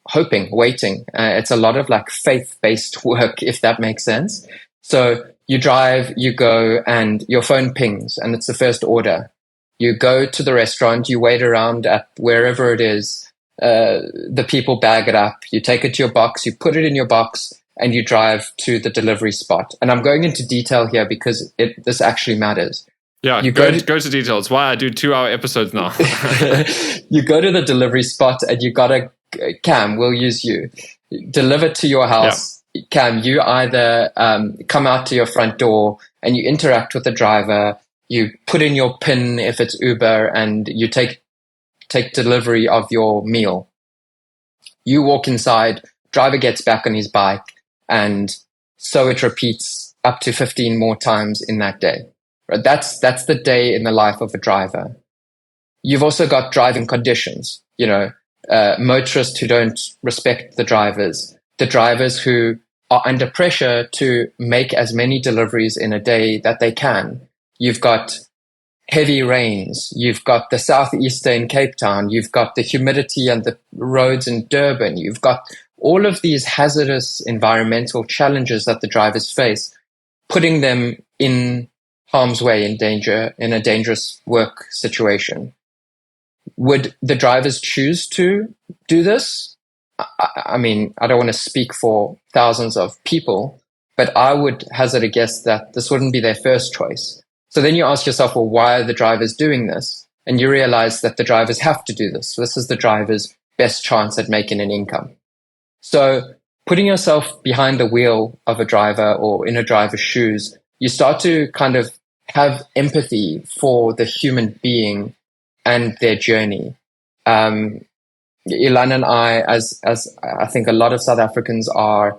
hoping, waiting. It's a lot of like faith-based work, if that makes sense. So you drive, you go, and your phone pings, and it's the first order. You go to the restaurant, you wait around at wherever it is, the people bag it up, you take it to your box, you put it in your box, and you drive to the delivery spot. And I'm going into detail here because this actually matters. Yeah, you go to detail. It's why I do 2-hour episodes now. You go to the delivery spot and you got to, Cam, we'll use you, deliver to your house. Yeah. Cam, you either come out to your front door and you interact with the driver, you put in your PIN if it's Uber, and you take delivery of your meal. You walk inside, driver gets back on his bike, and so it repeats up to 15 more times in that day. Right? That's the day in the life of a driver. You've also got driving conditions, motorists who don't respect the drivers who are under pressure to make as many deliveries in a day that they can. You've got heavy rains. You've got the southeaster in Cape Town. You've got the humidity and the roads in Durban. You've got all of these hazardous environmental challenges that the drivers face, putting them in harm's way, in a dangerous work situation. Would the drivers choose to do this? I mean, I don't want to speak for thousands of people, but I would hazard a guess that this wouldn't be their first choice. So then you ask yourself, well, why are the drivers doing this? And you realize that the drivers have to do this. This is the driver's best chance at making an income. So putting yourself behind the wheel of a driver or in a driver's shoes you start to kind of have empathy for the human being and their journey. Elan and I, as I think a lot of South Africans are,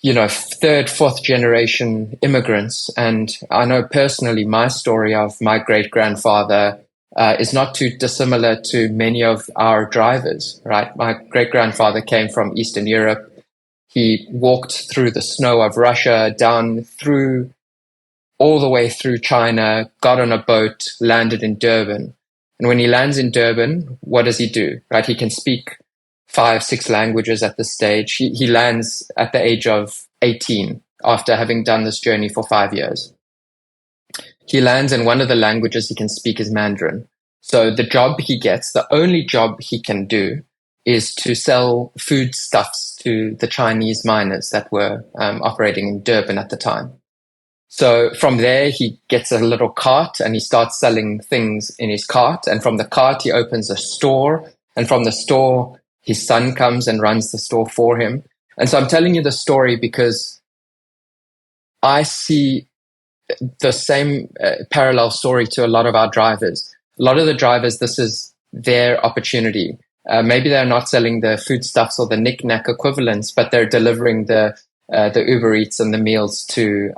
third, fourth generation immigrants. And I know personally my story of my great-grandfather is not too dissimilar to many of our drivers, right? My great-grandfather came from Eastern Europe. He walked through the snow of Russia, down through all the way through China, got on a boat, landed in Durban. And when he lands in Durban, what does he do? Right? He can speak 5, 6 languages at this stage. He lands at the age of 18 after having done this journey for 5 years. He lands in one of the languages he can speak is Mandarin. So the job he gets, the only job he can do, is to sell foodstuffs to the Chinese miners that were operating in Durban at the time. So from there, he gets a little cart and he starts selling things in his cart. And from the cart, he opens a store. And from the store, his son comes and runs the store for him. And so I'm telling you the story because I see the same parallel story to a lot of our drivers. A lot of the drivers, this is their opportunity. Maybe they're not selling the foodstuffs or the knick-knack equivalents, but they're delivering the Uber Eats and the meals to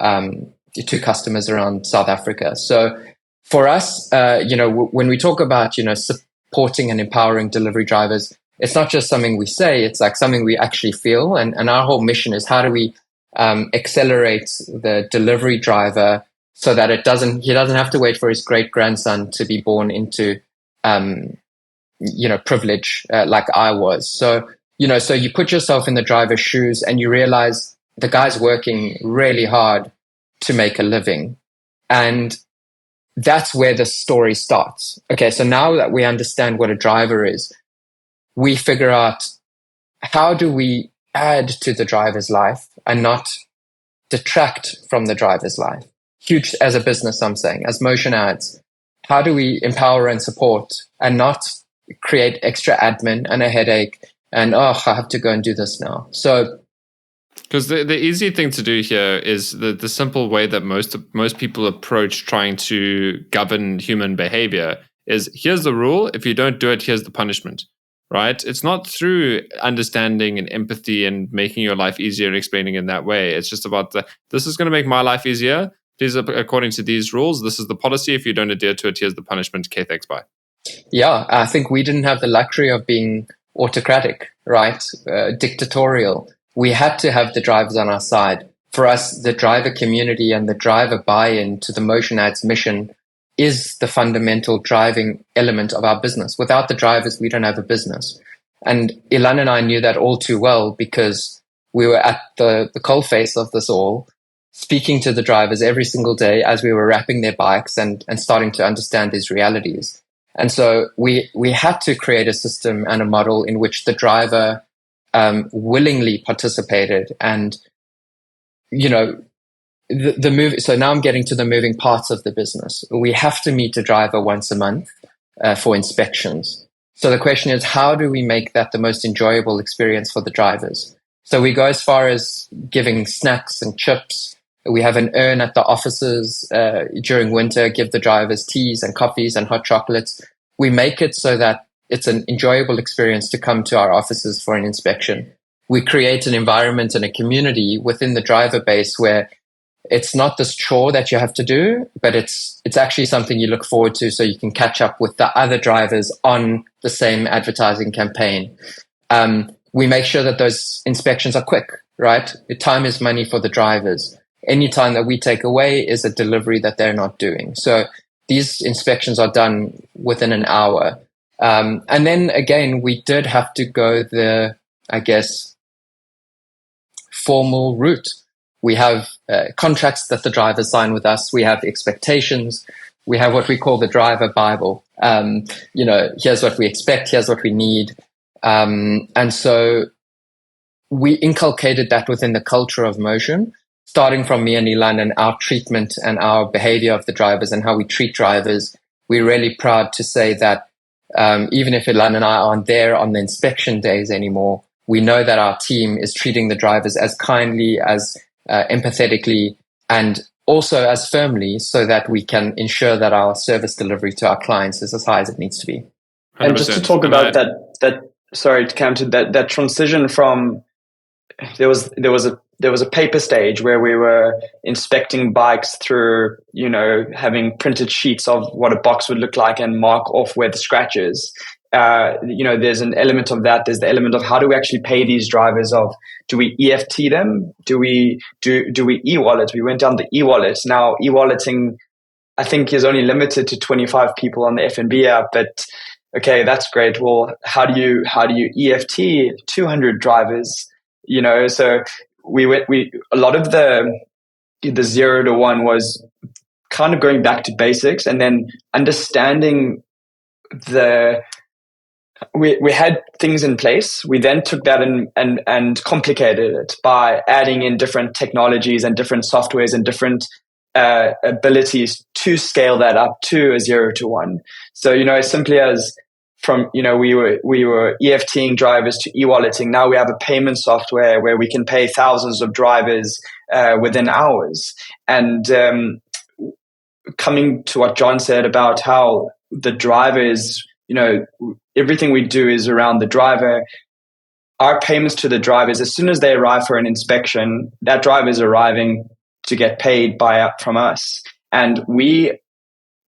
customers around South Africa. So for us, when we talk about, supporting and empowering delivery drivers, it's not just something we say, it's like something we actually feel. And our whole mission is how do we accelerate the delivery driver so that he doesn't have to wait for his great-grandson to be born into, privilege like I was. So, so you put yourself in the driver's shoes and you realize the guy's working really hard to make a living. And that's where the story starts. Okay, so now that we understand what a driver is, we figure out how do we add to the driver's life and not detract from the driver's life. Huge as a business, I'm saying, as Motion Ads, how do we empower and support and not create extra admin and a headache and, I have to go and do this now. So, because the easy thing to do here is the simple way that most people approach trying to govern human behavior is here's the rule. If you don't do it, here's the punishment, right? It's not through understanding and empathy and making your life easier and explaining in that way. It's just about this is going to make my life easier. Please, according to these rules, this is the policy. If you don't adhere to it, here's the punishment. Okay, thanks, bye. Yeah, I think we didn't have the luxury of being autocratic, right? Dictatorial. We had to have the drivers on our side. For us, the driver community and the driver buy-in to the Motion Ads mission is the fundamental driving element of our business. Without the drivers, we don't have a business. And Elan and I knew that all too well because we were at the coalface of this all, speaking to the drivers every single day as we were wrapping their bikes and starting to understand these realities. And so we had to create a system and a model in which the driver willingly participated. And, the move. So now I'm getting to the moving parts of the business. We have to meet a driver once a month for inspections. So the question is, how do we make that the most enjoyable experience for the drivers? So we go as far as giving snacks and chips. We have an urn at the offices during winter, give the drivers teas and coffees and hot chocolates. We make it so that it's an enjoyable experience to come to our offices for an inspection. We create an environment and a community within the driver base where it's not this chore that you have to do, but it's actually something you look forward to so you can catch up with the other drivers on the same advertising campaign. We make sure that those inspections are quick, right? Time is money for the drivers. Any time that we take away is a delivery that they're not doing. So these inspections are done within an hour. And then again, we did have to go the, formal route. We have contracts that the drivers sign with us. We have expectations. We have what we call the driver Bible. Here's what we expect. Here's what we need. And so we inculcated that within the culture of Motion, starting from me and Elan and our treatment and our behavior of the drivers and how we treat drivers. We're really proud to say that even if Elan and I aren't there on the inspection days anymore, we know that our team is treating the drivers as kindly, as empathetically, and also as firmly so that we can ensure that our service delivery to our clients is as high as it needs to be. 100%. And just to talk about that, sorry, Cam, to that transition from there was a paper stage where we were inspecting bikes through, having printed sheets of what a box would look like and mark off where the scratch is. There's an element of that. There's the element of how do we actually pay these drivers? Of do we EFT them? Do we e-wallet? We went down the e-wallet. Now e-walleting, I think, is only limited to 25 people on the FNB app, but okay, that's great. Well, how do you EFT 200 drivers? So a lot of the 0 to 1 was kind of going back to basics and then understanding we had things in place. We then took that and complicated it by adding in different technologies and different softwares and different abilities to scale that up to a 0 to 1. So, as simply as from, we were EFTing drivers to e-walleting. Now we have a payment software where we can pay thousands of drivers within hours. And coming to what John said about how the drivers, everything we do is around the driver. Our payments to the drivers, as soon as they arrive for an inspection, that driver is arriving to get paid from us. And we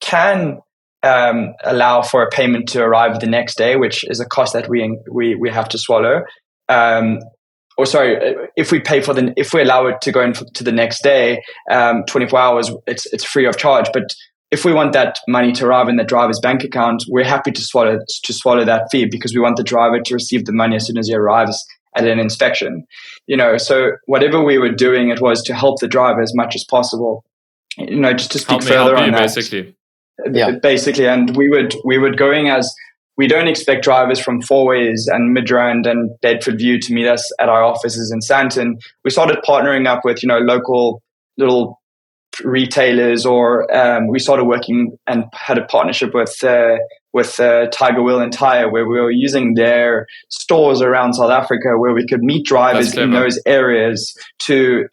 can allow for a payment to arrive the next day, which is a cost that we have to swallow. If we allow it to go into the next day, 24 hours, it's free of charge. But if we want that money to arrive in the driver's bank account, we're happy to swallow that fee because we want the driver to receive the money as soon as he arrives at an inspection. So whatever we were doing, it was to help the driver as much as possible. Just to speak further on that. Basically, and we would going as we don't expect drivers from Fourways and Midrand and Bedford View to meet us at our offices in Sandton. We started partnering up with local little retailers, or we started working and had a partnership with Tiger Wheel and Tire, where we were using their stores around South Africa, where we could meet drivers in those areas to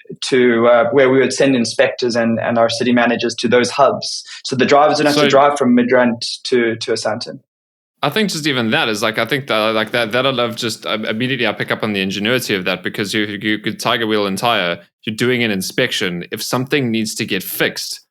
where we would send inspectors and our city managers to those hubs, so the drivers don't have to drive from Midrand to a Sandton. I think just even that is I think that I love. Just immediately I pick up on the ingenuity of that, because you could Tiger Wheel and Tire, you're doing an inspection. If something needs to get fixed,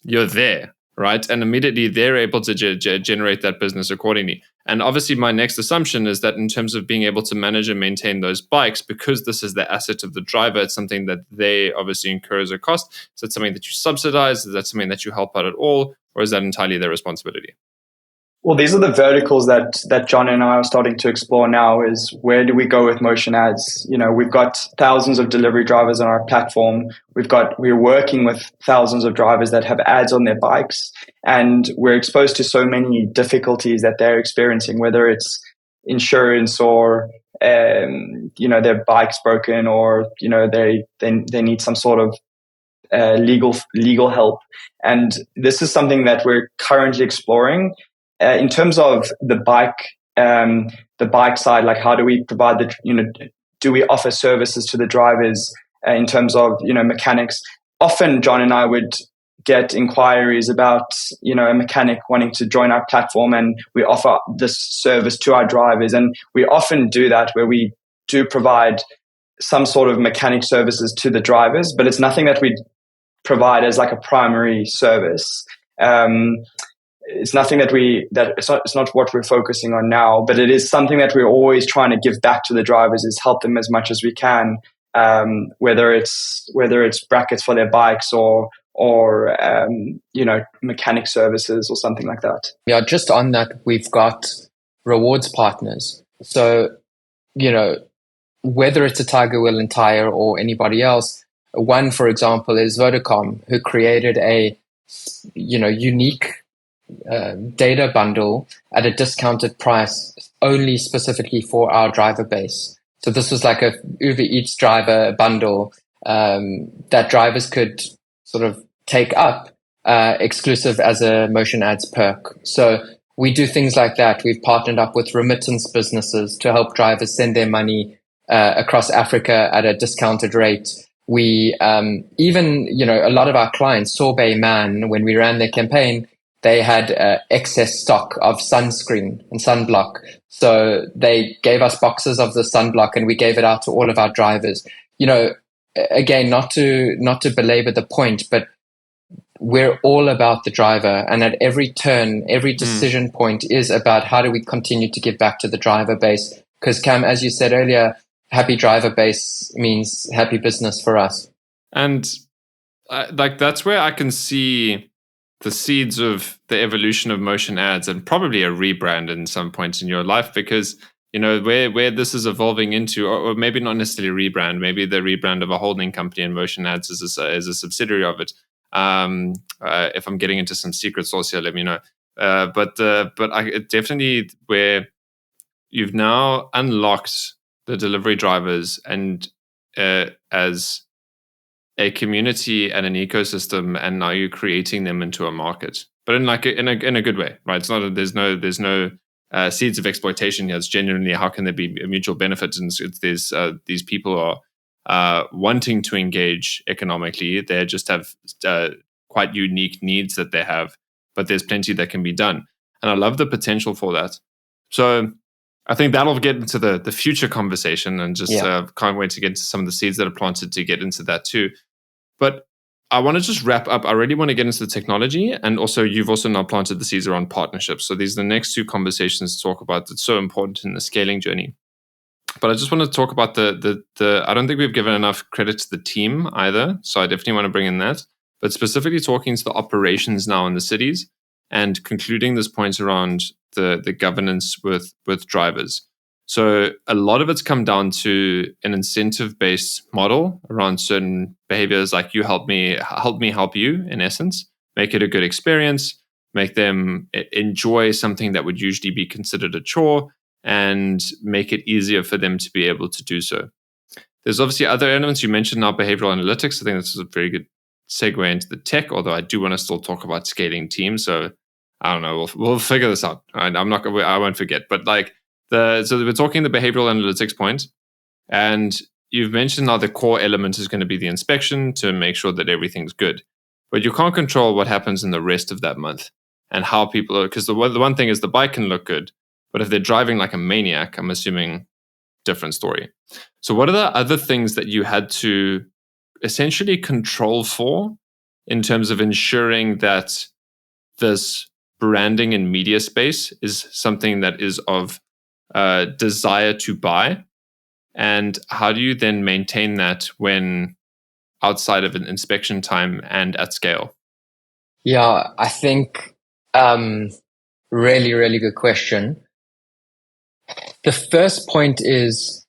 you're there, right? And immediately they're able to generate that business accordingly. And obviously my next assumption is that in terms of being able to manage and maintain those bikes, because this is the asset of the driver, it's something that they obviously incur as a cost. Is that something that you subsidize? Is that something that you help out at all? Or is that entirely their responsibility? Well, these are the verticals that John and I are starting to explore now, is where do we go with motion ads? We've got thousands of delivery drivers on our platform. We're working with thousands of drivers that have ads on their bikes, and we're exposed to so many difficulties that they're experiencing, whether it's insurance or, their bike's broken, or, they need some sort of legal help. And this is something that we're currently exploring. In terms of the bike side, like how do we provide do we offer services to the drivers in terms of, mechanics? Often John and I would get inquiries about, a mechanic wanting to join our platform, and we offer this service to our drivers. And we often do that where we do provide some sort of mechanic services to the drivers, but it's nothing that we provide as like a primary service. It's nothing it's not what we're focusing on now, but it is something that we're always trying to give back to the drivers, is help them as much as we can, whether it's brackets for their bikes or mechanic services or something like that. Yeah, just on that, we've got rewards partners. So, whether it's a Tiger Wheel and Tire or anybody else, one, for example, is Vodacom, who created a unique data bundle at a discounted price only specifically for our driver base. So this was like a Uber Eats driver bundle that drivers could sort of take up exclusive as a motion ads perk. So we do things like that. We've partnered up with remittance businesses to help drivers send their money across Africa at a discounted rate. We even, a lot of our clients, Sorbet Man, when we ran their campaign, they had excess stock of sunscreen and sunblock. So they gave us boxes of the sunblock and we gave it out to all of our drivers. Again, not to belabor the point, but we're all about the driver. And at every turn, every decision point is about how do we continue to give back to the driver base? Because Cam, as you said earlier, happy driver base means happy business for us. And that's where I can see the seeds of the evolution of motion ads and probably a rebrand in some points in your life, because where this is evolving into, or maybe not necessarily rebrand, maybe the rebrand of a holding company and motion ads is a subsidiary of it. If I'm getting into some secret sauce here, let me know. But definitely where you've now unlocked the delivery drivers and as a community and an ecosystem, and now you're creating them into a market, but in a good way, right? It's not there's no seeds of exploitation here. It's genuinely how can there be a mutual benefit, and there's these people are wanting to engage economically. They just have quite unique needs that they have, but there's plenty that can be done, and I love the potential for that. So I think that'll get into the future conversation, and just can't wait to get into some of the seeds that are planted to get into that too. But I want to just wrap up. I really want to get into the technology, and also you've also now planted the seeds around partnerships. So these are the next two conversations to talk about that's so important in the scaling journey. But I just want to talk about the I don't think we've given enough credit to the team either. So I definitely want to bring in that. But specifically talking to the operations now in the cities and concluding this point around the governance with drivers. So a lot of it's come down to an incentive-based model around certain behaviors, like you help me help you, in essence, make it a good experience, make them enjoy something that would usually be considered a chore, and make it easier for them to be able to do so. There's obviously other elements. You mentioned now behavioral analytics. I think this is a very good segue into the tech, although I do want to still talk about scaling teams. So I don't know. We'll figure this out. I won't forget. But so we're talking the behavioral analytics point, and you've mentioned now the core element is going to be the inspection to make sure that everything's good. But you can't control what happens in the rest of that month and how people are, because the one thing is the bike can look good, but if they're driving like a maniac, I'm assuming different story. So what are the other things that you had to essentially control for in terms of ensuring that this branding and media space is something that is of desire to buy? And how do you then maintain that when outside of an inspection time and at scale? Yeah, I think really, really good question. The first point is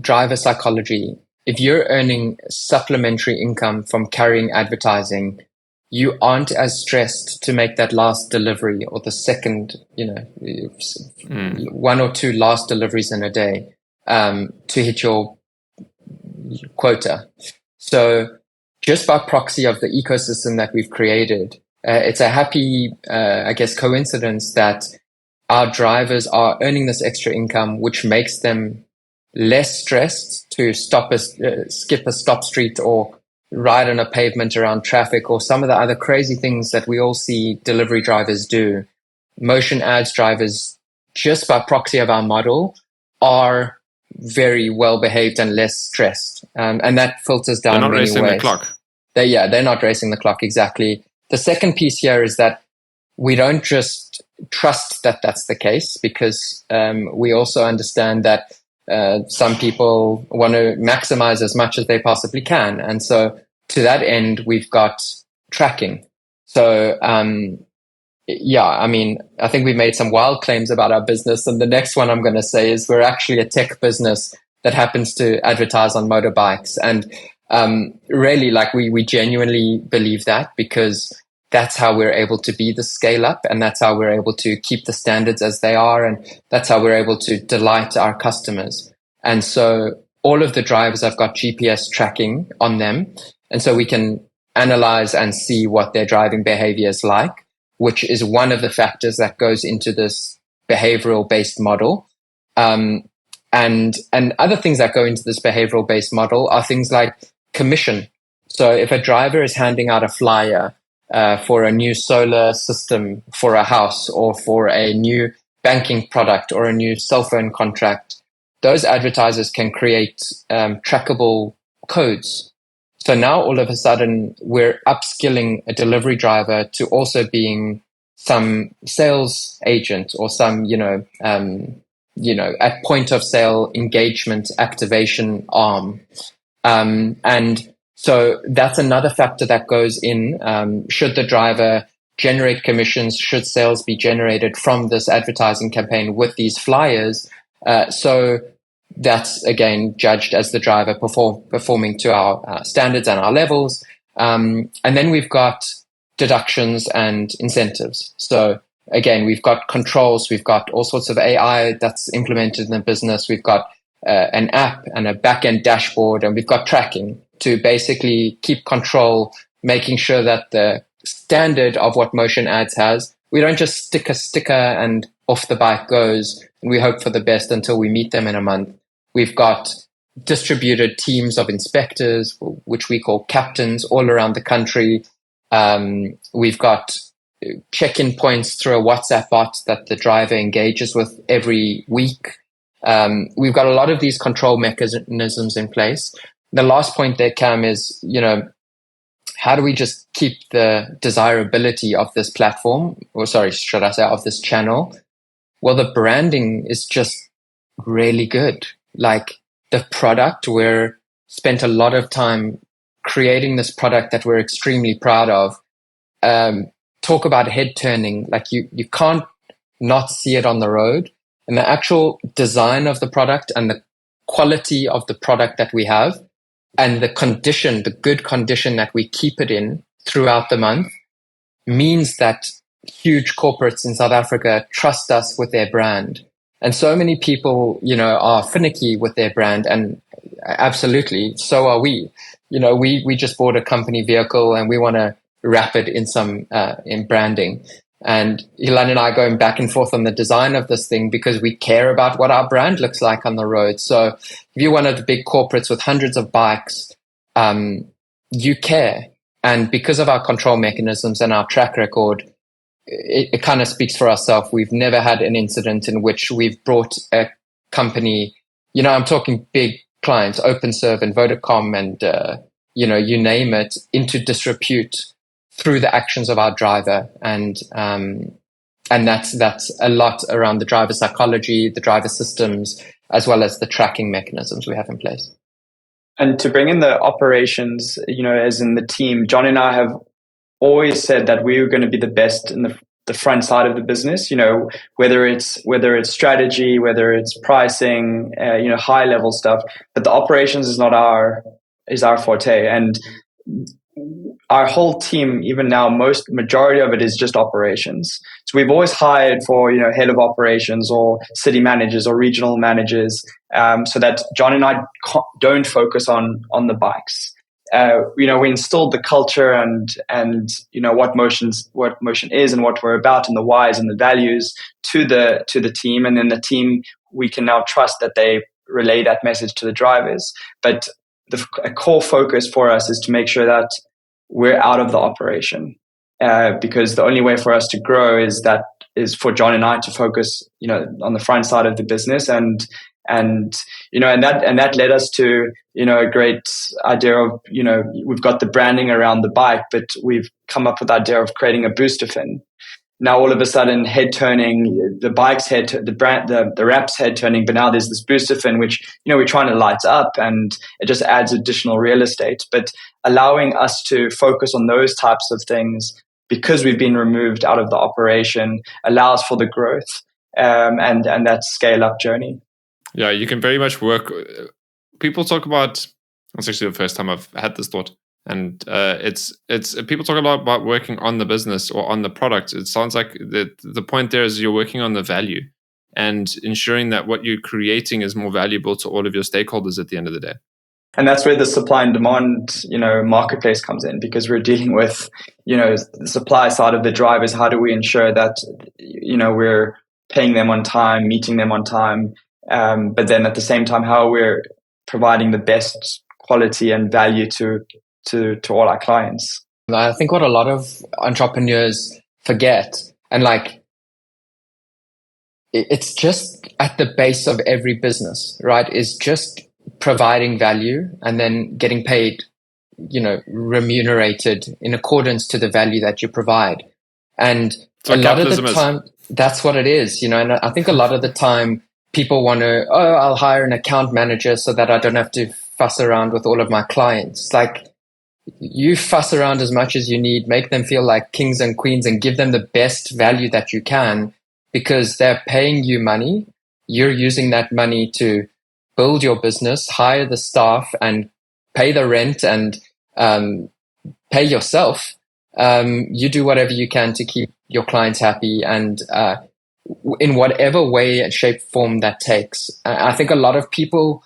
driver psychology. If you're earning supplementary income from carrying advertising, you aren't as stressed to make that last delivery or the second, one or two last deliveries in a day to hit your quota. So just by proxy of the ecosystem that we've created, it's a happy, coincidence that our drivers are earning this extra income, which makes them less stressed to skip a stop street or ride on a pavement around traffic or some of the other crazy things that we all see delivery drivers do. Motion ads drivers, just by proxy of our model, are very well behaved and less stressed. And that filters down many ways. They're not racing the clock. They're not racing the clock, exactly. The second piece here is that we don't just trust that that's the case, because we also understand that some people want to maximize as much as they possibly can. And so to that end, we've got tracking. So, I think we've made some wild claims about our business. And the next one I'm going to say is we're actually a tech business that happens to advertise on motorbikes. And really, we genuinely believe that, because that's how we're able to be the scale up, and that's how we're able to keep the standards as they are, and that's how we're able to delight our customers. And so all of the drivers have got GPS tracking on them, and so we can analyze and see what their driving behavior is like, which is one of the factors that goes into this behavioral based model. And other things that go into this behavioral based model are things like commission. So if a driver is handing out a flyer for a new solar system for a house, or for a new banking product, or a new cell phone contract, those advertisers can create trackable codes. So now all of a sudden we're upskilling a delivery driver to also being some sales agent, or some, at point of sale engagement activation arm. And so that's another factor that goes in. Should the driver generate commissions? Should sales be generated from this advertising campaign with these flyers? So that's, again, judged as the driver performing to our standards and our levels. And then we've got deductions and incentives. So again, we've got controls, we've got all sorts of AI that's implemented in the business, we've got an app and a back-end dashboard, and we've got tracking to basically keep control, making sure that the standard of what Motion Ads has, we don't just stick a sticker and off the bike goes, and we hope for the best until we meet them in a month. We've got distributed teams of inspectors, which we call captains, all around the country. We've got check-in points through a WhatsApp bot that the driver engages with every week. We've got a lot of these control mechanisms in place. The last point there, Cam, is, how do we just keep the desirability of this platform, or sorry, should I say of this channel? Well, the branding is just really good. Like the product, we're spent a lot of time creating this product that we're extremely proud of. Talk about head turning, like you can't not see it on the road. And the actual design of the product and the quality of the product that we have, and the condition, the good condition that we keep it in throughout the month, means that huge corporates in South Africa trust us with their brand. And so many people, are finicky with their brand, and absolutely, so are we. We just bought a company vehicle and we want to wrap it in some in branding. And Elan and I are going back and forth on the design of this thing because we care about what our brand looks like on the road. So if you're one of the big corporates with hundreds of bikes, you care. And because of our control mechanisms and our track record, it kind of speaks for ourselves. We've never had an incident in which we've brought a company, I'm talking big clients, OpenServe and Vodacom and, you name it, into disrepute through the actions of our driver. And that's a lot around the driver psychology, the driver systems, as well as the tracking mechanisms we have in place. And to bring in the operations, as in the team, John and I have always said that we were going to be the best in the front side of the business, whether it's strategy, whether it's pricing, high level stuff, but the operations is our forte. And our whole team, even now, majority of it is just operations. So we've always hired for, head of operations or city managers or regional managers, so that John and I don't focus on the bikes. We instilled the culture and what motion is and what we're about and the whys and the values to the team, and then the team, we can now trust that they relay that message to the drivers. But a core focus for us is to make sure that we're out of the operation, because the only way for us to grow is for John and I to focus, on the front side of the business, and that led us to, a great idea of, we've got the branding around the bike, but we've come up with the idea of creating a booster fin. Now all of a sudden, head turning, the bike's the wrap's head turning, but now there's this booster fin, which, we're trying to light up, and it just adds additional real estate. But allowing us to focus on those types of things, because we've been removed out of the operation, allows for the growth and that scale up journey. Yeah, you can very much work. People talk about, it's actually the first time I've had this thought. And it's people talk about working on the business or on the product. It sounds like the point there is you're working on the value and ensuring that what you're creating is more valuable to all of your stakeholders at the end of the day. And that's where the supply and demand, marketplace comes in, because we're dealing with, the supply side of the drivers. How do we ensure that, we're paying them on time, meeting them on time, But then at the same time, how we're providing the best quality and value to all our clients. I think what a lot of entrepreneurs forget, and like, it's just at the base of every business, right? Is just providing value and then getting paid, remunerated in accordance to the value that you provide. And a lot of the time, that's what it is, and I think a lot of the time people want to, I'll hire an account manager so that I don't have to fuss around with all of my clients. It's like, you fuss around as much as you need, make them feel like kings and queens and give them the best value that you can, because they're paying you money. You're using that money to build your business, hire the staff and pay the rent and pay yourself. You do whatever you can to keep your clients happy, and in whatever way, shape, form that takes. I think a lot of people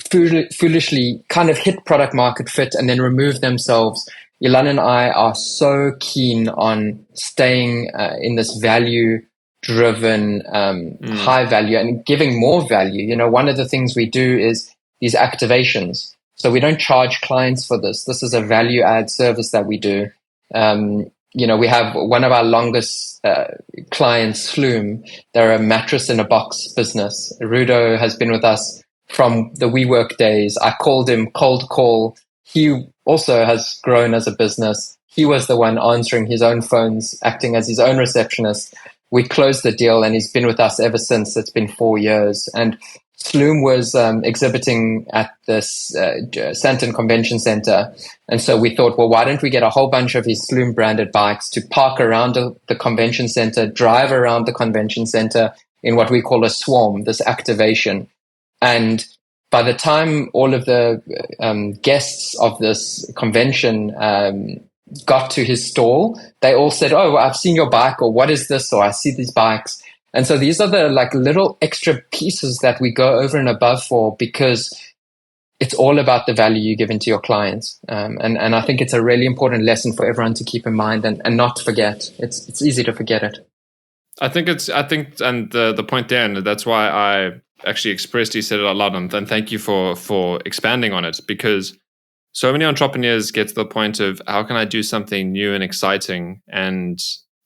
foolishly kind of hit product market fit and then remove themselves. Elan and I are so keen on staying in this value-driven, high value and giving more value. One of the things we do is these activations. So we don't charge clients for this. This is a value-add service that we do. We have one of our longest clients, Sloom. They're a mattress in a box business. Rudo has been with us from the WeWork days. I called him cold call. He also has grown as a business. He was the one answering his own phones, acting as his own receptionist. We closed the deal and he's been with us ever since. It's been 4 years. And Sloom was exhibiting at this Santon Convention Center. And so we thought, well, why don't we get a whole bunch of his Sloom branded bikes to park around the convention center, drive around the convention center in what we call a swarm, this activation. And by the time all of the guests of this convention got to his stall, they all said, oh, I've seen your bike, or what is this? Or I see these bikes. And so these are the like little extra pieces that we go over and above for, because it's all about the value you give into your clients. And I think it's a really important lesson for everyone to keep in mind and not forget. It's easy to forget it. I think and the point there, and that's why I actually expressly said it out loud, and thank you for expanding on it, because so many entrepreneurs get to the point of, how can I do something new and exciting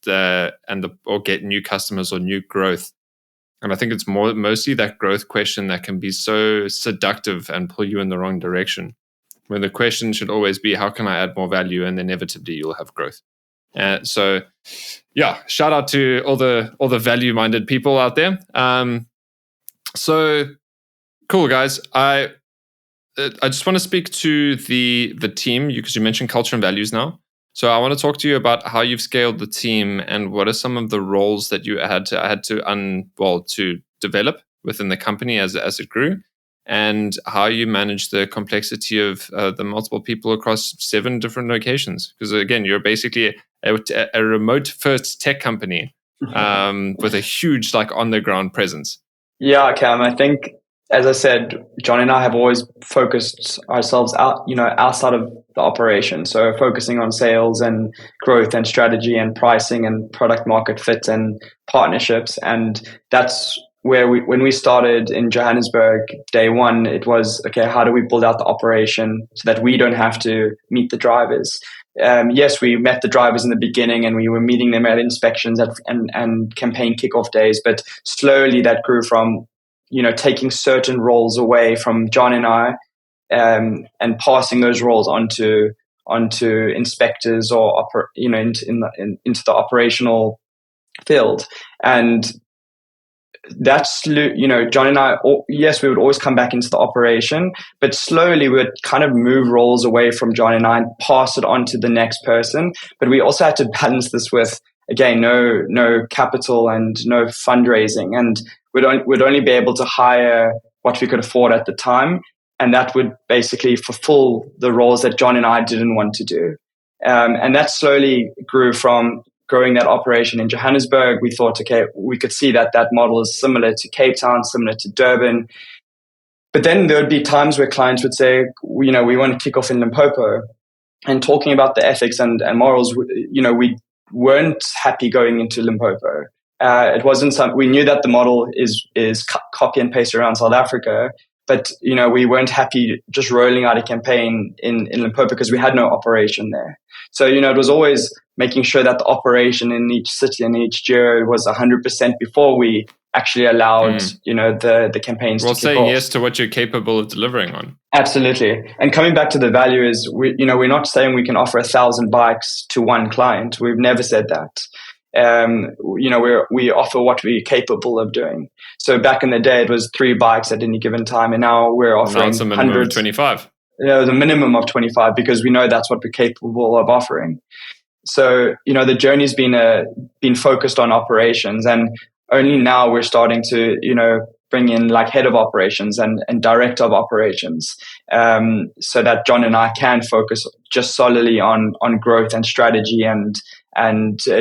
or get new customers or new growth? And I think it's mostly that growth question that can be so seductive and pull you in the wrong direction, when the question should always be, how can I add more value? And inevitably you'll have growth. So yeah, shout out to all the value-minded people out there. So cool, guys. I just want to speak to the team, because you mentioned culture and values now. So I want to talk to you about how you've scaled the team and what are some of the roles that you had to develop within the company as it grew, and how you manage the complexity of the multiple people across 7 different locations. Because again, you're basically a remote first tech company with a huge on the ground presence. Yeah, Cam, I think, as I said, John and I have always focused ourselves outside of the operation. So focusing on sales and growth and strategy and pricing and product market fit and partnerships. And that's where when we started in Johannesburg, day one, it was, okay, how do we build out the operation so that we don't have to meet the drivers? Yes, we met the drivers in the beginning and we were meeting them at inspections and campaign kickoff days, but slowly that grew from taking certain roles away from John and I, and passing those roles onto inspectors or into the operational field. And that's John and I. Yes, we would always come back into the operation, but slowly we would kind of move roles away from John and I and pass it on to the next person. But we also had to balance this with, again, no capital and no fundraising, and we'd only be able to hire what we could afford at the time, and that would basically fulfill the roles that John and I didn't want to do. And that slowly grew from growing that operation in Johannesburg. We thought, okay, we could see that model is similar to Cape Town, similar to Durban. But then there would be times where clients would say, we want to kick off in Limpopo. And talking about the ethics and morals, we weren't happy going into Limpopo. It wasn't we knew that the model is copy and paste around South Africa, but we weren't happy just rolling out a campaign in Limpopo because we had no operation there. So it was always making sure that the operation in each city and each geo was 100% before we actually allowed the campaigns to kick saying off. Yes to what you're capable of delivering on. Absolutely. And coming back to the value is we're not saying we can offer 1,000 bikes to one client. We've never said that. We offer what we're capable of doing. So back in the day, it was 3 bikes at any given time, and now we're offering it's a minimum hundreds. Of 25. The minimum of 25 because we know that's what we're capable of offering. So the journey's been focused on operations, and only now we're starting to bring in like head of operations and director of operations, so that John and I can focus just solely on growth and strategy and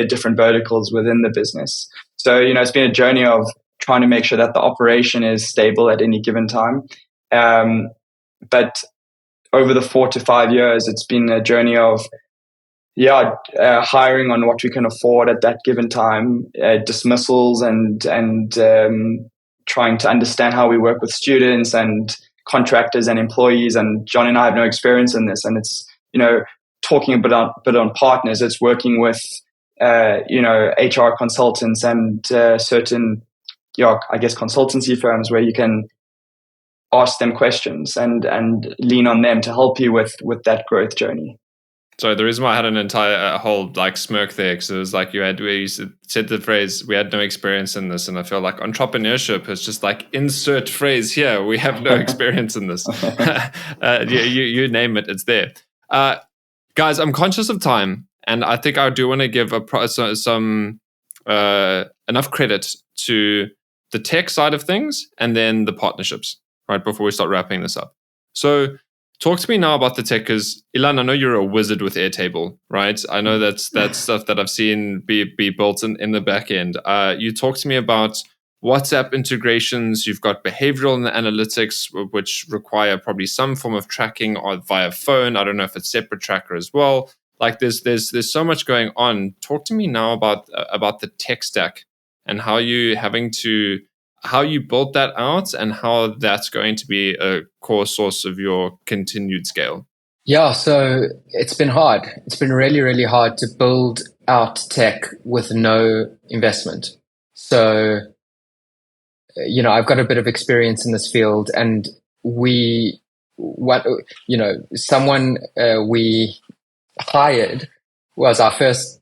different verticals within the business. So, it's been a journey of trying to make sure that the operation is stable at any given time. But over the 4 to 5 years, it's been a journey of, hiring on what we can afford at that given time, dismissals and trying to understand how we work with students and contractors and employees. And John and I have no experience in this. And it's, talking a bit on partners, it's working with, HR consultants and certain, consultancy firms where you can ask them questions and lean on them to help you with that growth journey. So the reason why I had an entire whole smirk there, because it was like you said the phrase, we had no experience in this. And I feel like entrepreneurship is just insert phrase here. We have no experience in this. You name it, it's there. Guys, I'm conscious of time, and I think I do want to give some enough credit to the tech side of things and then the partnerships, right, before we start wrapping this up. So talk to me now about the tech, because Elan, I know you're a wizard with Airtable, right? I know that's stuff that I've seen be built in the back end. You talk to me about WhatsApp integrations. You've got behavioral analytics, which require probably some form of tracking or via phone. I don't know if it's separate tracker as well. There's so much going on. Talk to me now about the tech stack and how you built that out and how that's going to be a core source of your continued scale. Yeah, so it's been hard. It's been really, really hard to build out tech with no investment. So, I've got a bit of experience in this field, and someone we hired was our first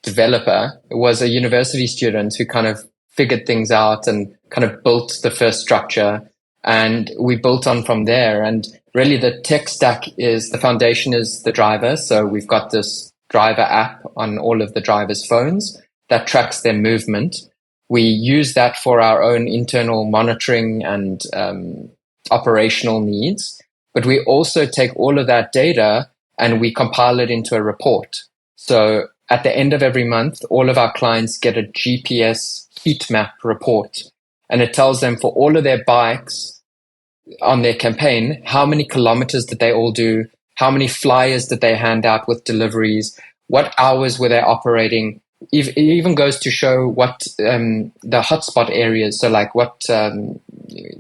developer. It was a university student who kind of figured things out and kind of built the first structure, and we built on from there. And really the tech stack the foundation is the driver. So we've got this driver app on all of the drivers' phones that tracks their movement. We use that for our own internal monitoring and operational needs, but we also take all of that data and we compile it into a report. So at the end of every month, all of our clients get a GPS heat map report, and it tells them for all of their bikes on their campaign, how many kilometers did they all do? How many flyers did they hand out with deliveries? What hours were they operating? It even goes to show what the hotspot areas, so like what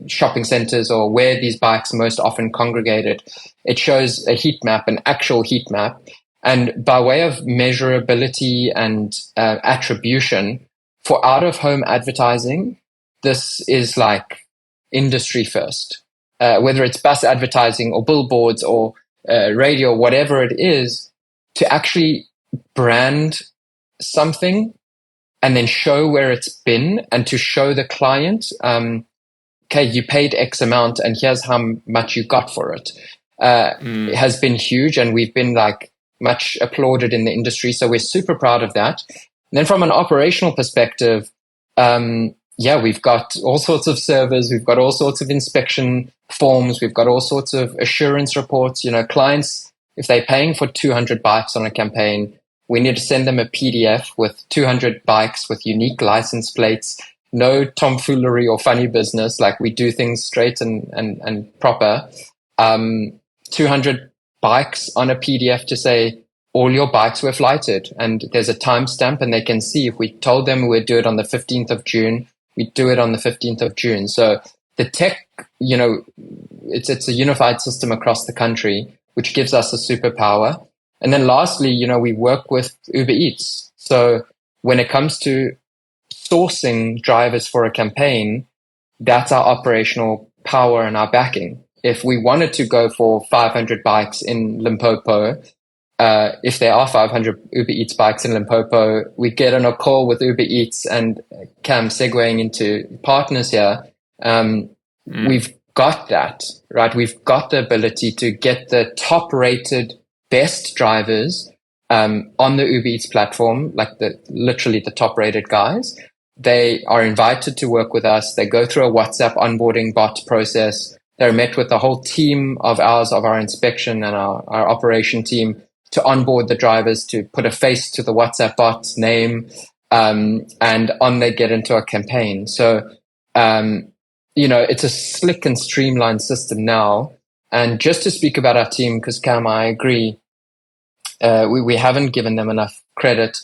shopping centers or where these bikes most often congregated. It shows a heat map, an actual heat map. And by way of measurability and attribution, for out-of-home advertising, this is like industry first. Whether it's bus advertising or billboards or radio, whatever it is, to actually brand something and then show where it's been and to show the client, okay, you paid X amount and here's how much you got for it. It has been huge, and we've been much applauded in the industry. So we're super proud of that. And then from an operational perspective, we've got all sorts of servers. We've got all sorts of inspection forms. We've got all sorts of assurance reports. Clients, if they're paying for 200 bikes on a campaign, we need to send them a PDF with 200 bikes with unique license plates, no tomfoolery or funny business. We do things straight and proper. 200 bikes on a PDF to say, all your bikes were flighted, and there's a timestamp, and they can see if we told them we'd do it on the 15th of June, we do it on the 15th of June. So the tech, it's a unified system across the country, which gives us a superpower. And then lastly, we work with Uber Eats. So when it comes to sourcing drivers for a campaign, that's our operational power and our backing. If we wanted to go for 500 bikes in Limpopo, if there are 500 Uber Eats bikes in Limpopo, we get on a call with Uber Eats, and Cam, segueing into partners here, we've got that, right? We've got the ability to get the top-rated best drivers on the Uber Eats platform, like literally the top-rated guys. They are invited to work with us. They go through a WhatsApp onboarding bot process. They're met with the whole team of ours, of our inspection and our operation team, to onboard the drivers, to put a face to the WhatsApp bot's name, and on they get into a campaign. So, it's a slick and streamlined system now. And just to speak about our team, because Cam, I agree, we haven't given them enough credit.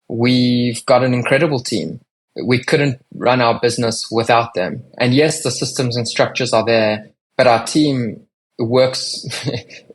We've got an incredible team. We couldn't run our business without them. And yes, the systems and structures are there, but our team works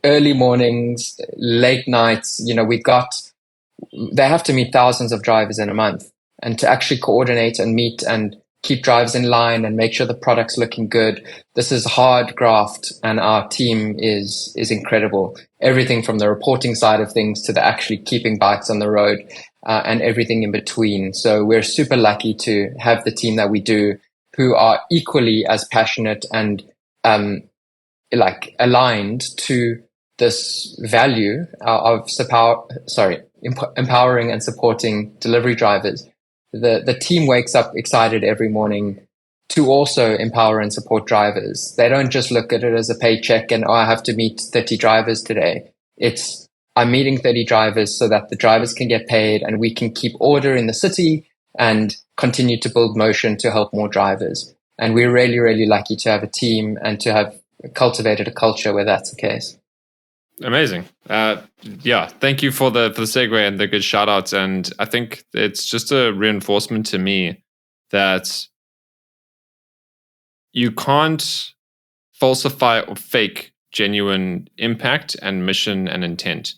early mornings, late nights. They have to meet thousands of drivers in a month, and to actually coordinate and meet and keep drivers in line and make sure the product's looking good. This is hard graft, and our team is incredible. Everything from the reporting side of things to the actually keeping bikes on the road, and everything in between. So we're super lucky to have the team that we do, who are equally as passionate and aligned to this value of empowering and supporting delivery drivers. The team wakes up excited every morning to also empower and support drivers. They don't just look at it as a paycheck and, I have to meet 30 drivers today. It's, I'm meeting 30 drivers so that the drivers can get paid and we can keep order in the city and continue to build motion to help more drivers. And we're really, really lucky to have a team and to have cultivated a culture where that's the case. Amazing. Thank you for the segue and the good shout outs. And I think it's just a reinforcement to me that you can't falsify or fake genuine impact and mission and intent.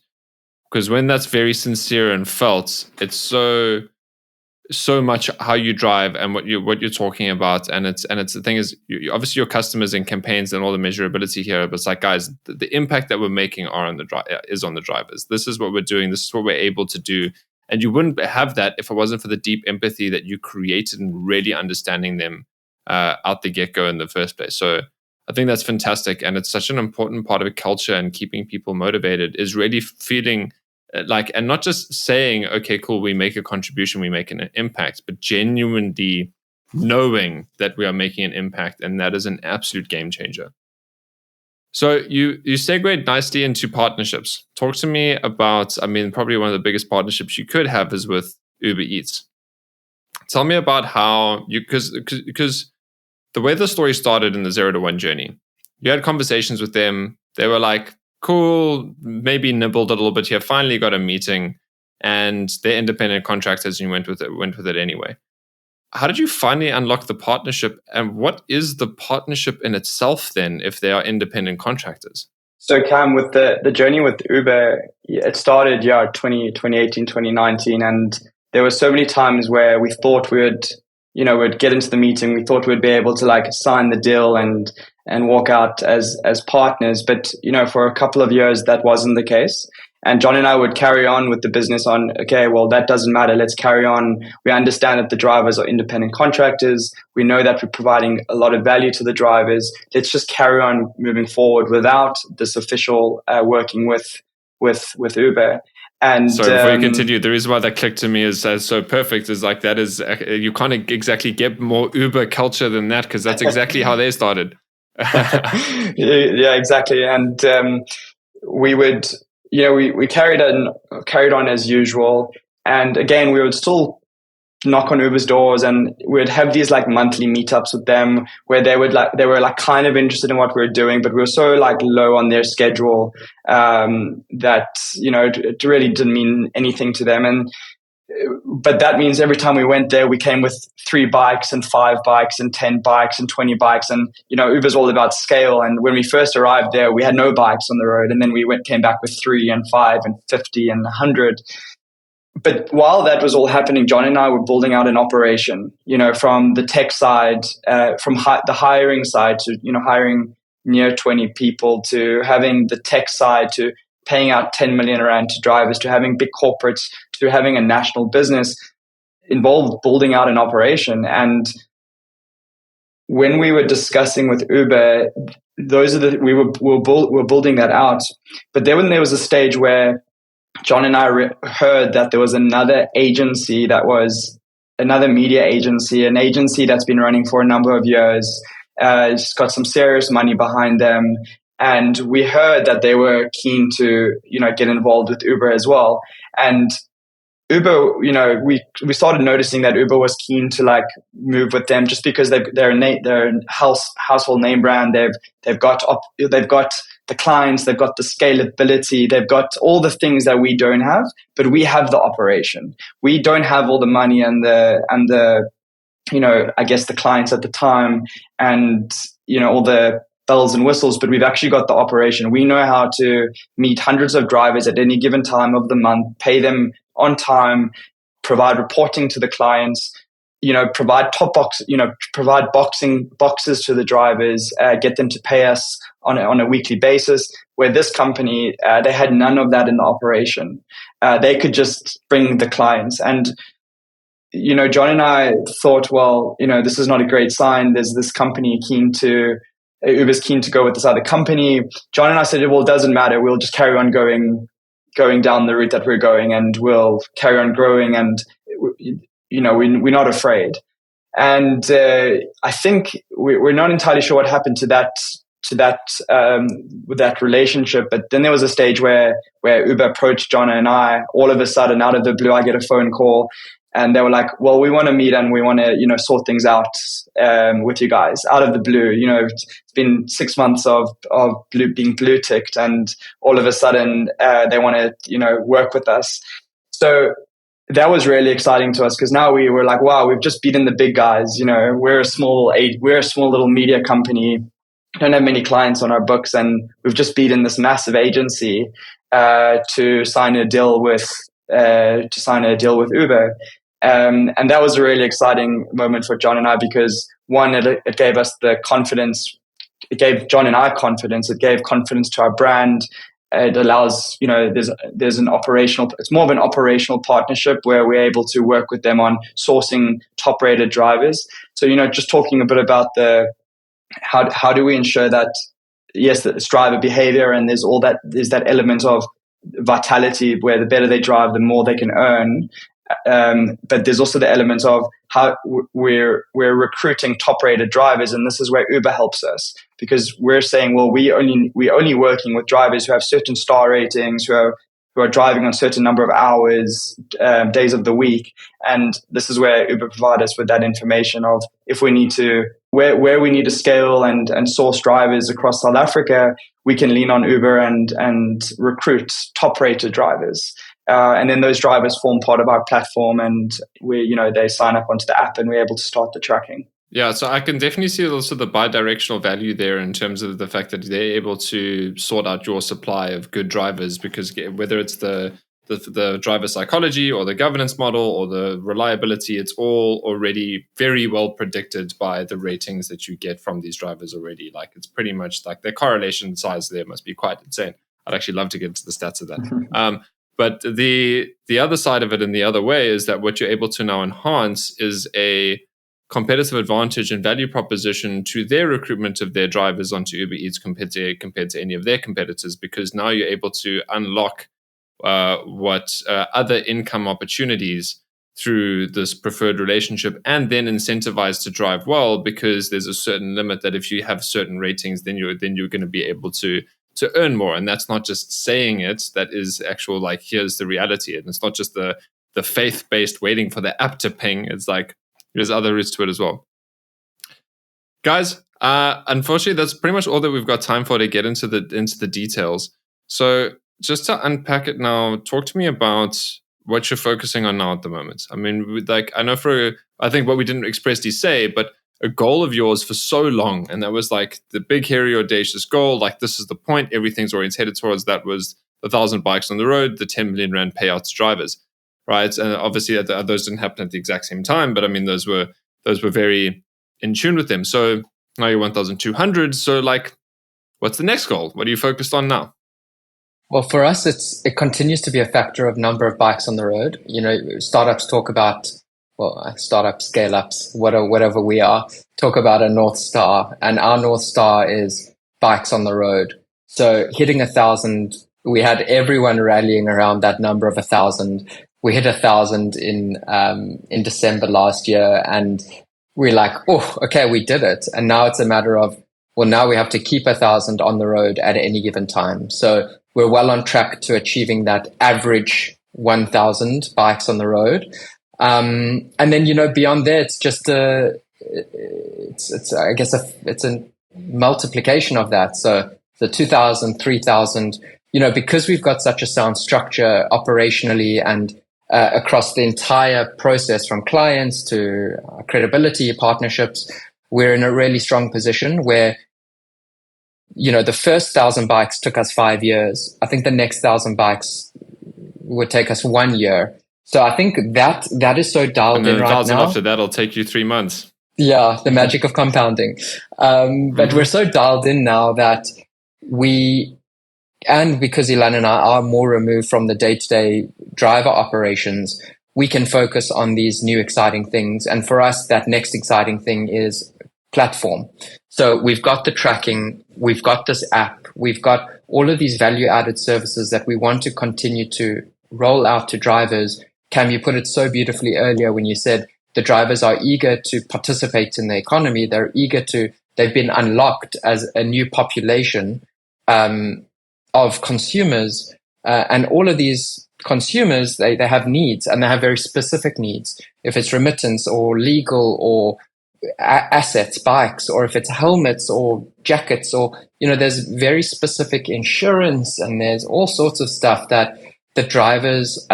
Because when that's very sincere and felt, it's so much how you drive and what you're talking about. And it's the thing is, obviously your customers and campaigns and all the measurability here, but it's like, guys, the impact that we're making is on the drivers. This is what we're doing. This is what we're able to do. And you wouldn't have that if it wasn't for the deep empathy that you created and really understanding them out the get-go in the first place. So I think that's fantastic. And it's such an important part of a culture, and keeping people motivated is really feeling like, and not just saying, okay, cool, we make a contribution, we make an impact, but genuinely knowing that we are making an impact. And that is an absolute game changer. So you segued nicely into partnerships. Talk to me about, probably one of the biggest partnerships you could have is with Uber Eats. Tell me about how because the way the story started in the 0 to 1 journey, you had conversations with them. They were like, cool, maybe nibbled a little bit here, finally got a meeting, and they're independent contractors, and you went with it anyway. How did you finally unlock the partnership, and what is the partnership in itself then if they are independent contractors? So Cam, with the journey with Uber, it started 2018, 2019, and there were so many times where we thought we'd get into the meeting, we thought we'd be able to sign the deal and walk out as partners. But, for a couple of years, that wasn't the case. And John and I would carry on with the business on, okay, well, that doesn't matter. Let's carry on. We understand that the drivers are independent contractors. We know that we're providing a lot of value to the drivers. Let's just carry on moving forward without this official working with Uber. And sorry, before you continue, the reason why that clicked to me is so perfect is that is, you can't exactly get more Uber culture than that, because that's exactly how they started. Yeah, exactly. And we would, we carried on as usual. And again, we would still knock on Uber's doors, and we'd have these like monthly meetups with them where they were like kind of interested in what we were doing, but we were so like low on their schedule that, you know, it really didn't mean anything to them. But that means every time we went there, we came with 3 bikes and 5 bikes and 10 bikes and 20 bikes. And, you know, Uber's all about scale. And when we first arrived there, we had no bikes on the road. And then we came back with 3 and 5 and 50 and 100. But while that was all happening, John and I were building out an operation, you know, from the tech side, from the hiring side to, you know, hiring near 20 people, to having the tech side, to paying out 10 million rand to drivers, to having big corporates, to having a national business, involved building out an operation. And when we were discussing with Uber, we were building that out. But then when there was a stage where John and I heard that there was another agency, that was another media agency, an agency that's been running for a number of years. It's got some serious money behind them. And we heard that they were keen to, you know, get involved with Uber as well. And Uber, you know, we started noticing that Uber was keen to like move with them, just because they're a household name brand. They've got the clients, they've got the scalability, they've got all the things that we don't have, but we have the operation. We don't have all the money and the you know, I guess the clients at the time, and, you know, all the bells and whistles, but we've actually got the operation. We know how to meet hundreds of drivers at any given time of the month, pay them on time, provide reporting to the clients, you know, provide provide boxes to the drivers, get them to pay us on a weekly basis. Where this company, they had none of that in the operation. They could just bring the clients. And, you know, John and I thought, well, you know, this is not a great sign. There's this company Uber's keen to go with this other company. John and I said, well, it doesn't matter. We'll just carry on going down the route that we're going, and we'll carry on growing. And, you know, we're not afraid. And I think we're not entirely sure what happened to that with that relationship. But then there was a stage where Uber approached John and I. All of a sudden, out of the blue, I get a phone call. And they were like, well, we want to meet and we want to, you know, sort things out with you guys, out of the blue. You know, it's been 6 months of being blue ticked, and all of a sudden they want to, you know, work with us. So that was really exciting to us, because now we were like, wow, we've just beaten the big guys. You know, we're a small little media company, don't have many clients on our books, and we've just beaten this massive agency to sign a deal with Uber. And that was a really exciting moment for John and I, because one, it gave us the confidence. It gave John and I confidence. It gave confidence to our brand. It allows, you know, there's an operational. It's more of an operational partnership where we're able to work with them on sourcing top-rated drivers. So, you know, just talking a bit about how do we ensure that, yes, it's driver behavior, and there's that element of vitality where the better they drive, the more they can earn. But there's also the element of how we're recruiting top-rated drivers, and this is where Uber helps us, because we're saying, well, we're only working with drivers who have certain star ratings, who are driving on a certain number of hours, days of the week, and this is where Uber provide us with that information of if we need to where we need to scale and source drivers across South Africa, we can lean on Uber and recruit top-rated drivers. And then those drivers form part of our platform, and they sign up onto the app, and we're able to start the tracking. Yeah, so I can definitely see also the bi-directional value there in terms of the fact that they're able to sort out your supply of good drivers, because whether it's the driver psychology or the governance model or the reliability, it's all already very well predicted by the ratings that you get from these drivers already. Like, it's pretty much like their correlation size there must be quite insane. I'd actually love to get into the stats of that. But the other side of it and the other way is that what you're able to now enhance is a competitive advantage and value proposition to their recruitment of their drivers onto Uber Eats compared to any of their competitors, because now you're able to unlock other income opportunities through this preferred relationship, and then incentivize to drive well, because there's a certain limit that if you have certain ratings, then you're going to be able to earn more. And that's not just saying it, that is actual, like, here's the reality. And it's not just the the faith-based waiting for the app to ping. It's like there's other routes to it as well. Guys, unfortunately, that's pretty much all that we've got time for to get into the details. So just to unpack it now, talk to me about what you're focusing on now at the moment. I mean, like, I know I think what we didn't expressly say, but a goal of yours for so long, and that was like the big, hairy, audacious goal. Like, this is the point. Everything's oriented towards that. Was 1,000 bikes on the road, the 10 million rand payout to drivers, right? And obviously, those didn't happen at the exact same time, but I mean, those were very in tune with them. So now you're 1,200. So, like, what's the next goal? What are you focused on now? Well, for us, it continues to be a factor of number of bikes on the road. You know, startups talk about, startup scale-ups, whatever we are, talk about a North Star. And our North Star is bikes on the road. So hitting 1,000, we had everyone rallying around that number of 1,000. We hit 1,000 in December last year, and we're like, oh, okay, we did it. And now it's a matter of, well, now we have to keep 1,000 on the road at any given time. So we're well on track to achieving that average 1,000 bikes on the road. And then, you know, beyond there, it's just it's a multiplication of that. So the 2,000, 3,000, you know, because we've got such a sound structure operationally and across the entire process, from clients to credibility, partnerships, we're in a really strong position where, you know, the first 1,000 bikes took us 5 years. I think the next 1,000 bikes would take us 1 year. So I think that is so dialed in right now. 1,000 after that'll take you 3 months. Yeah, the magic of compounding. But we're so dialed in now that because Elan and I are more removed from the day-to-day driver operations, we can focus on these new exciting things. And for us, that next exciting thing is platform. So we've got the tracking, we've got this app, we've got all of these value-added services that we want to continue to roll out to drivers. Cam, you put it so beautifully earlier when you said the drivers are eager to participate in the economy. They've been unlocked as a new population of consumers. And all of these consumers, they have needs, and they have very specific needs. If it's remittance or legal or assets, bikes, or if it's helmets or jackets, or, you know, there's very specific insurance, and there's all sorts of stuff that the drivers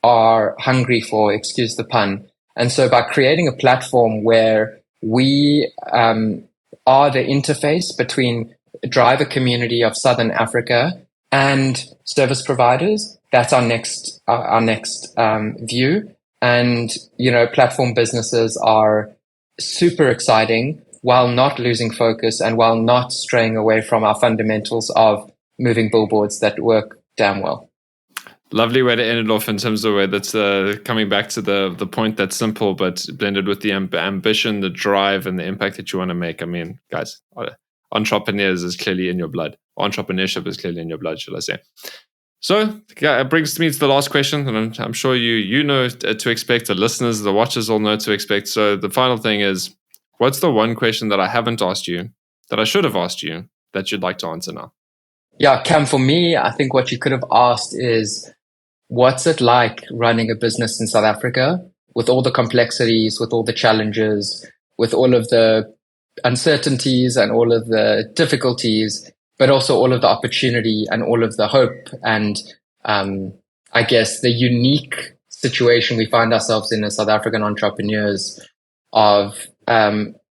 are hungry for, excuse the pun. And so by creating a platform where we are the interface between the driver community of Southern Africa and service providers, that's our next view. And, you know, platform businesses are super exciting while not losing focus and while not straying away from our fundamentals of moving billboards that work damn well. Lovely way to end it off in terms of where that's coming back to the point that's simple, but blended with the ambition, the drive, and the impact that you want to make. I mean, guys, entrepreneurs is clearly in your blood. Entrepreneurship is clearly in your blood, should I say. So it brings me to the last question, and I'm sure you know to expect, the listeners, the watchers all know to expect. So the final thing is, what's the one question that I haven't asked you, that I should have asked you, that you'd like to answer now? Yeah, Cam, for me, I think what you could have asked is, what's it like running a business in South Africa with all the complexities, with all the challenges, with all of the uncertainties and all of the difficulties, but also all of the opportunity and all of the hope and I guess the unique situation we find ourselves in as South African entrepreneurs of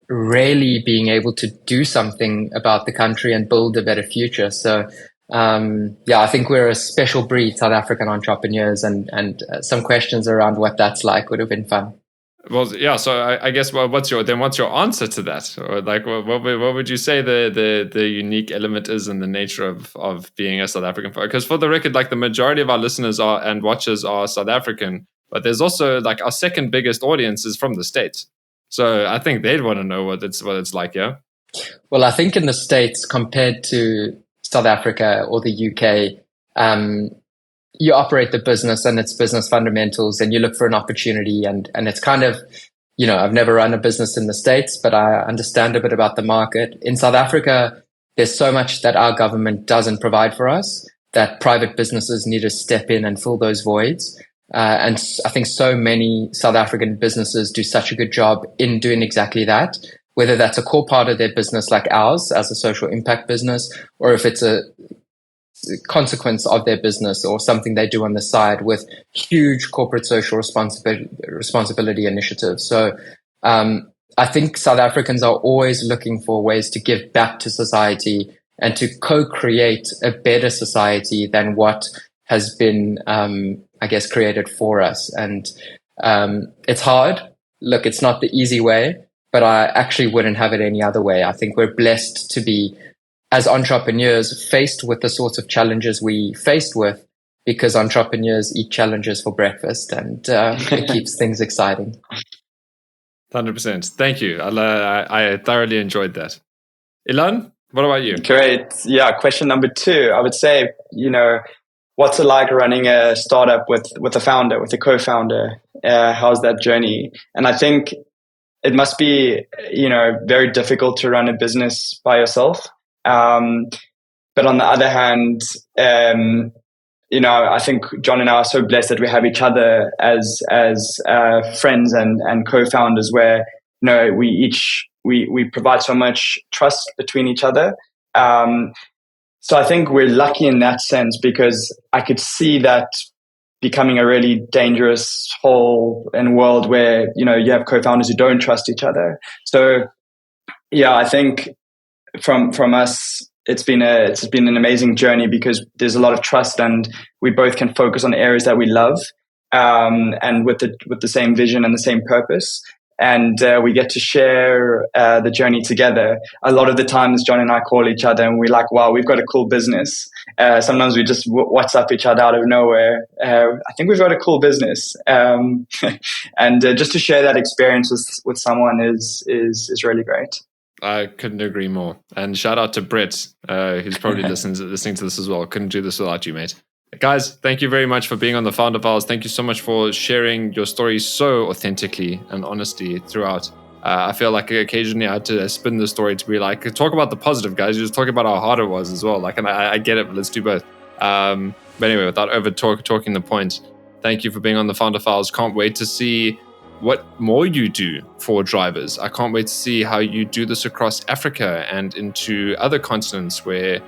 really being able to do something about the country and build a better future. So I think we're a special breed, South African entrepreneurs, and some questions around what that's like would have been fun. Well, yeah. So I guess what's your answer to that? Or like, what would you say the unique element is in the nature of being a South African? Because for the record, like, the majority of our listeners and watchers are South African, but there's also, like, our second biggest audience is from the States. So I think they'd want to know what it's like. Yeah. Well, I think in the States compared to South Africa or the UK, you operate the business and its business fundamentals, and you look for an opportunity, and it's kind of, you know, I've never run a business in the States, but I understand a bit about the market. In South Africa, there's so much that our government doesn't provide for us that private businesses need to step in and fill those voids. I think so many South African businesses do such a good job in doing exactly that, whether that's a core part of their business like ours as a social impact business, or if it's a consequence of their business or something they do on the side with huge corporate social responsibility initiatives. So I think South Africans are always looking for ways to give back to society and to co-create a better society than what has been, I guess, created for us. And it's hard. Look, it's not the easy way, but I actually wouldn't have it any other way. I think we're blessed to be, as entrepreneurs, faced with the sorts of challenges we faced with, because entrepreneurs eat challenges for breakfast, and it keeps things exciting. 100%. Thank you. I thoroughly enjoyed that. Elan, what about you? Great. Yeah. Question number 2. I would say, what's it like running a startup with a founder, with a co-founder? How's that journey? And I think it must be, very difficult to run a business by yourself. But on the other hand, I think John and I are so blessed that we have each other as friends and co-founders, where we provide so much trust between each other. So I think we're lucky in that sense, because I could see that becoming a really dangerous hole in a world where you have co-founders who don't trust each other. So yeah, I think from us, it's been an amazing journey, because there's a lot of trust, and we both can focus on areas that we love, and with the same vision and the same purpose, and we get to share the journey together. A lot of the times, John and I call each other, and we're like, "Wow, we've got a cool business." Sometimes we just WhatsApp each other out of nowhere. I think we've got a cool business, and just to share that experience with someone is really great. I couldn't agree more. And shout out to Brett, who's probably listening to this as well. Couldn't do this without you, mate. Guys, thank you very much for being on the Founder Files. Thank you so much for sharing your story so authentically and honestly throughout. I feel like occasionally I had to spin the story to be like, talk about the positive, guys. You just talk about how hard it was as well. And I get it, but let's do both. But anyway, without over talking the point, thank you for being on the Founder Files. Can't wait to see what more you do for drivers. I can't wait to see how you do this across Africa and into other continents where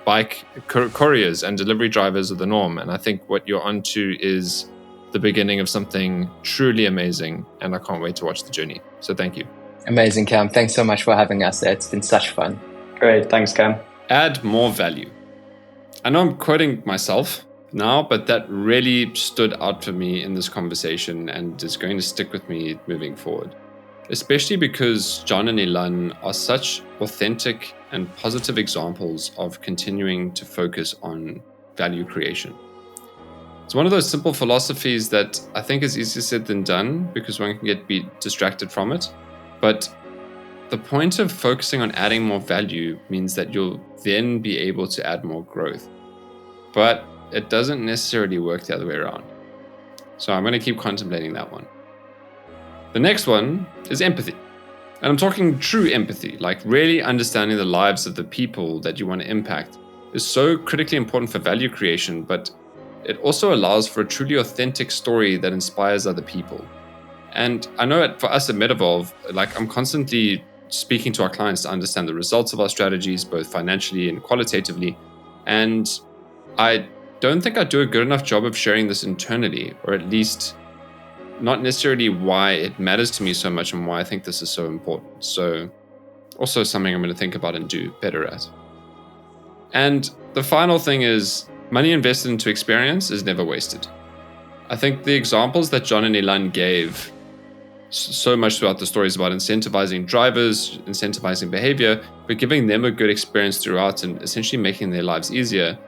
bike couriers and delivery drivers are the norm. And I think what you're onto is the beginning of something truly amazing, and I can't wait to watch the journey. So thank you. Amazing, Cam. Thanks so much for having us. It's been such fun. Great. Thanks, Cam. Add more value. I know I'm quoting myself now, but that really stood out for me in this conversation and is going to stick with me moving forward, especially because John and Elan are such authentic and positive examples of continuing to focus on value creation. It's one of those simple philosophies that I think is easier said than done, because one can be distracted from it. But the point of focusing on adding more value means that you'll then be able to add more growth. But it doesn't necessarily work the other way around. So I'm going to keep contemplating that one. The next one is empathy. And I'm talking true empathy, like really understanding the lives of the people that you want to impact is so critically important for value creation, but it also allows for a truly authentic story that inspires other people. And I know for us at Metavolve, I'm constantly speaking to our clients to understand the results of our strategies, both financially and qualitatively. And I don't think I do a good enough job of sharing this internally, or at least not necessarily why it matters to me so much and why I think this is so important. So also something I'm going to think about and do better at. And the final thing is, money invested into experience is never wasted. I think the examples that John and Elan gave so much throughout the stories about incentivizing drivers, incentivizing behavior, but giving them a good experience throughout and essentially making their lives easier,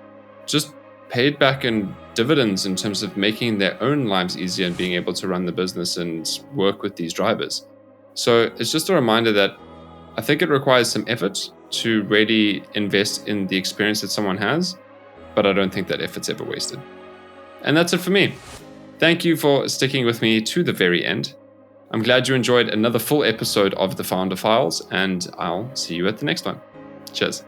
just paid back in dividends in terms of making their own lives easier and being able to run the business and work with these drivers. So it's just a reminder that I think it requires some effort to really invest in the experience that someone has, but I don't think that effort's ever wasted. And that's it for me. Thank you for sticking with me to the very end. I'm glad you enjoyed another full episode of the Founder Files, and I'll see you at the next one. Cheers.